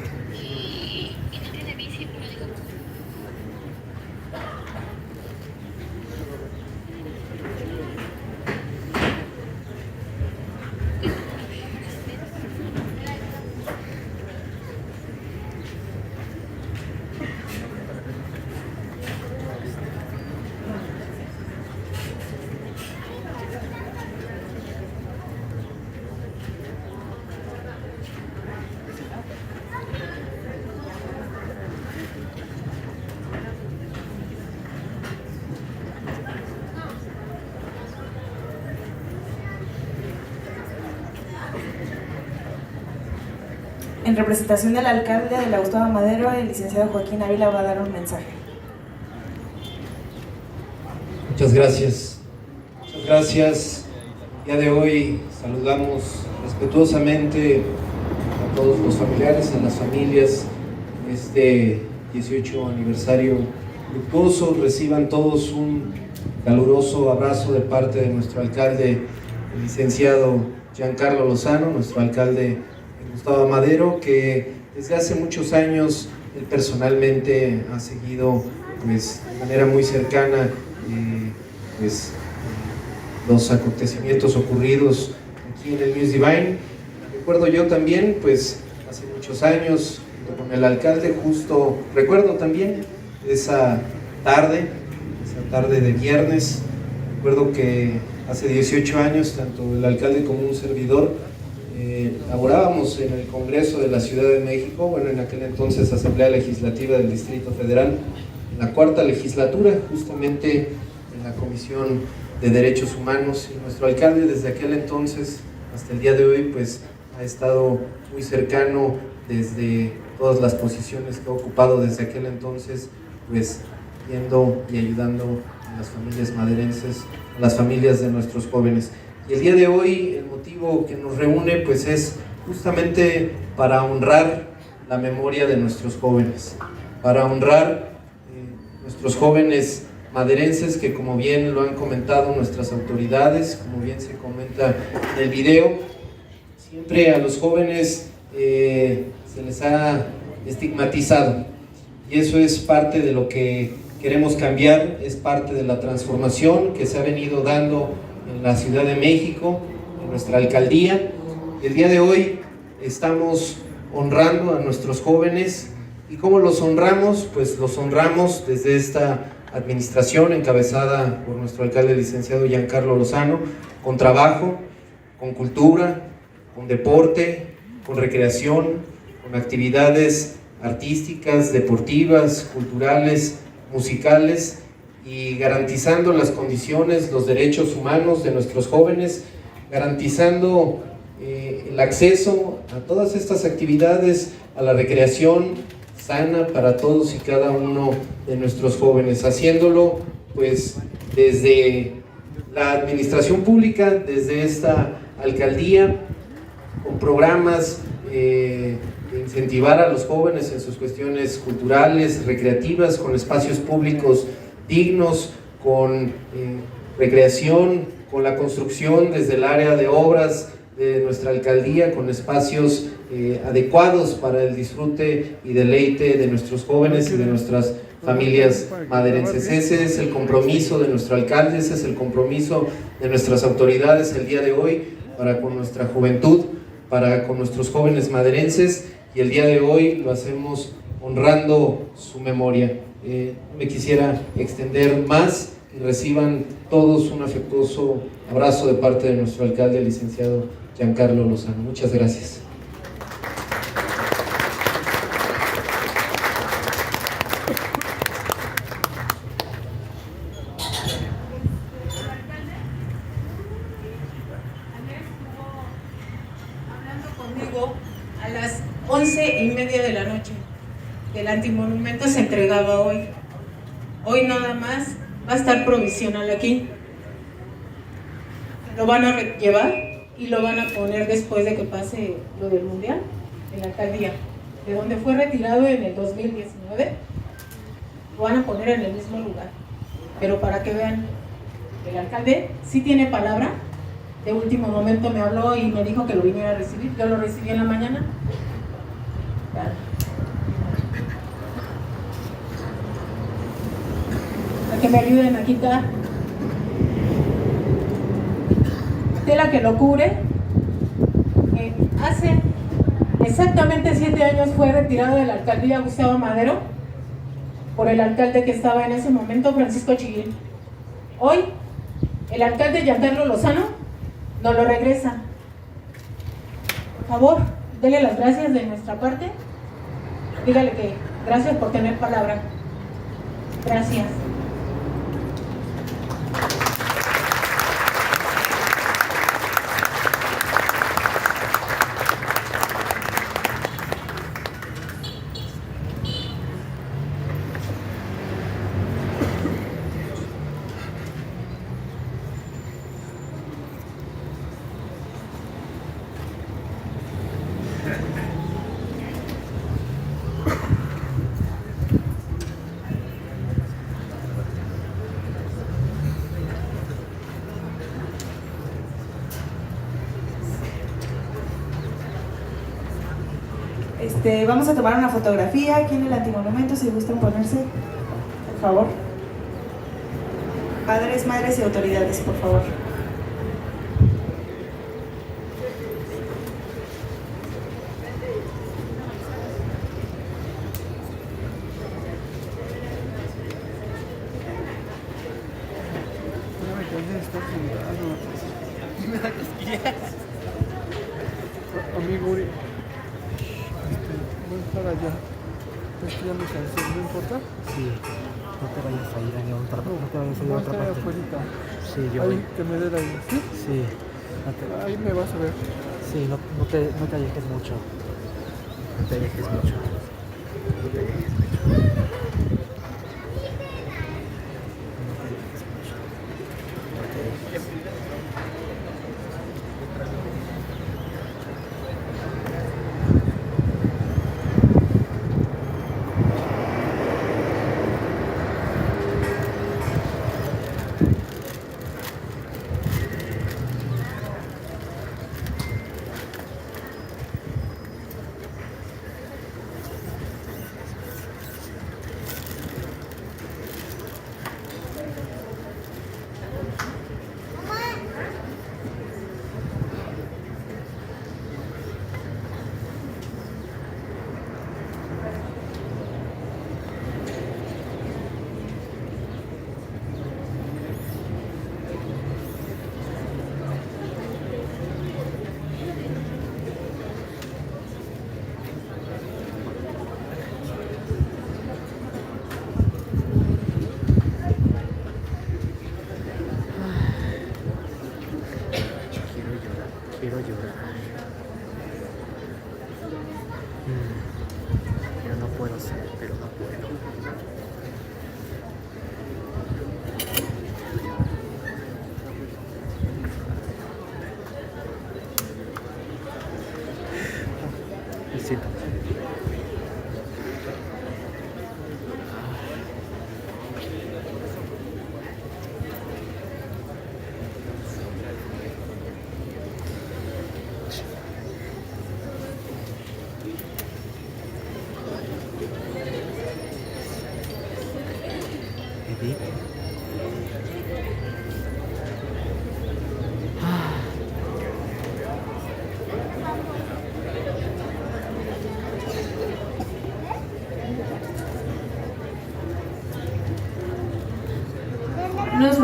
En representación del alcalde de la Gustavo Madero, el licenciado Joaquín Ávila va a dar un mensaje. Muchas gracias. Muchas gracias. El día de hoy saludamos respetuosamente a todos los familiares, a las familias en este 18 aniversario luctuoso. Reciban todos un caluroso abrazo de parte de nuestro alcalde, el licenciado Giancarlo Lozano, nuestro alcalde Gustavo Madero, que desde hace muchos años él personalmente ha seguido pues, de manera muy cercana los acontecimientos ocurridos aquí en el Muse Divine. Recuerdo yo también, pues hace muchos años, junto con el alcalde, justo recuerdo también esa tarde de viernes. Recuerdo que hace 18 años, tanto el alcalde como un servidor, laborábamos en el Congreso de la Ciudad de México, bueno, en aquel entonces Asamblea Legislativa del Distrito Federal, en la cuarta legislatura, justamente en la Comisión de Derechos Humanos, y nuestro alcalde desde aquel entonces hasta el día de hoy pues ha estado muy cercano desde todas las posiciones que ha ocupado desde aquel entonces, pues yendo y ayudando a las familias maderenses, a las familias de nuestros jóvenes. Y el día de hoy el motivo que nos reúne pues es justamente para honrar la memoria de nuestros jóvenes, para honrar nuestros jóvenes maderenses que, como bien lo han comentado nuestras autoridades, como bien se comenta en el video, siempre a los jóvenes se les ha estigmatizado, y eso es parte de lo que queremos cambiar, es parte de la transformación que se ha venido dando en la Ciudad de México, en nuestra alcaldía. El día de hoy estamos honrando a nuestros jóvenes. ¿Y cómo los honramos? Pues los honramos desde esta administración encabezada por nuestro alcalde licenciado Giancarlo Lozano, con trabajo, con cultura, con deporte, con recreación, con actividades artísticas, deportivas, culturales, musicales, y garantizando las condiciones, los derechos humanos de nuestros jóvenes, garantizando el acceso a todas estas actividades, a la recreación sana para todos y cada uno de nuestros jóvenes, haciéndolo pues desde la administración pública, desde esta alcaldía, con programas de incentivar a los jóvenes en sus cuestiones culturales, recreativas, con espacios públicos dignos, con recreación, con la construcción desde el área de obras de nuestra alcaldía, con espacios adecuados para el disfrute y deleite de nuestros jóvenes y de nuestras familias maderenses. Ese es el compromiso de nuestro alcalde, ese es el compromiso de nuestras autoridades el día de hoy para con nuestra juventud, para con nuestros jóvenes maderenses, y el día de hoy lo hacemos honrando su memoria. Me quisiera extender más y reciban todos un afectuoso abrazo de parte de nuestro alcalde, el licenciado Giancarlo Lozano. Muchas gracias. Conmigo a las 11:30 de la noche. El antimonumento se entregaba hoy. Hoy nada más va a estar provisional aquí. Lo van a llevar y lo van a poner después de que pase lo del mundial en la alcaldía, de donde fue retirado en el 2019. Lo van a poner en el mismo lugar. Pero para que vean, el alcalde sí tiene palabra. De último momento me habló y me dijo que lo viniera a recibir. Yo lo recibí en la mañana. Para que me ayuden a quitar tela que lo cubre. Hace exactamente 7 años fue retirado de la alcaldía Gustavo Madero por el alcalde que estaba en ese momento, Francisco Chiguil. Hoy, el alcalde Giancarlo Lozano nos lo regresa. Por favor, dele las gracias de nuestra parte. Dígale que gracias por tener palabra. Gracias. Vamos a tomar una fotografía aquí en el antimonumento, si gustan ponerse, por favor. Padres, madres y autoridades, por favor. Amigo Uri, voy a estar allá. Es que ya me cansé, ¿no importa? Sí, no te vayas a ir a otra parte. No te vayas a ir a otra parte. Afuerita. Sí, yo ahí, que me dé ahí, ¿sí? Sí. Ahí me vas a ver. Sí, no te alejes mucho. No te alejes mucho. No te alejes mucho.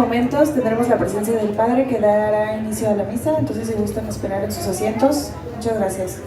momentos tendremos la presencia del Padre que dará inicio a la misa, entonces si gustan esperar en sus asientos. Muchas gracias.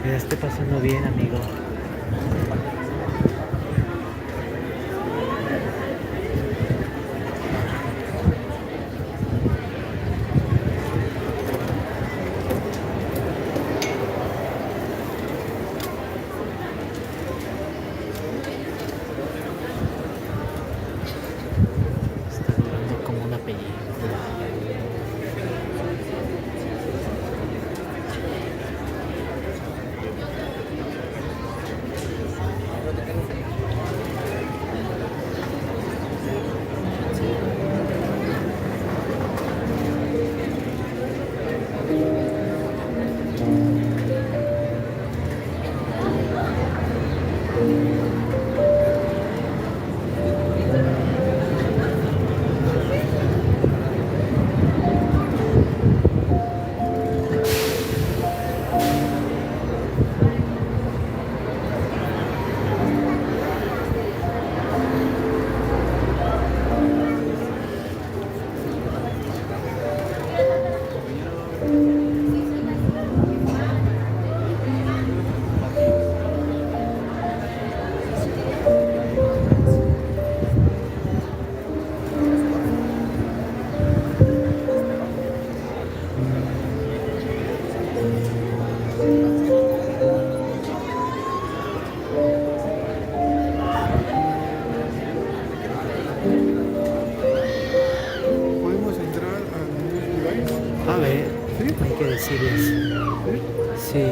Me la estoy pasando bien, amigo. Está durando como una película. ¿Podemos entrar al News A ver, hay que decirles. Sí.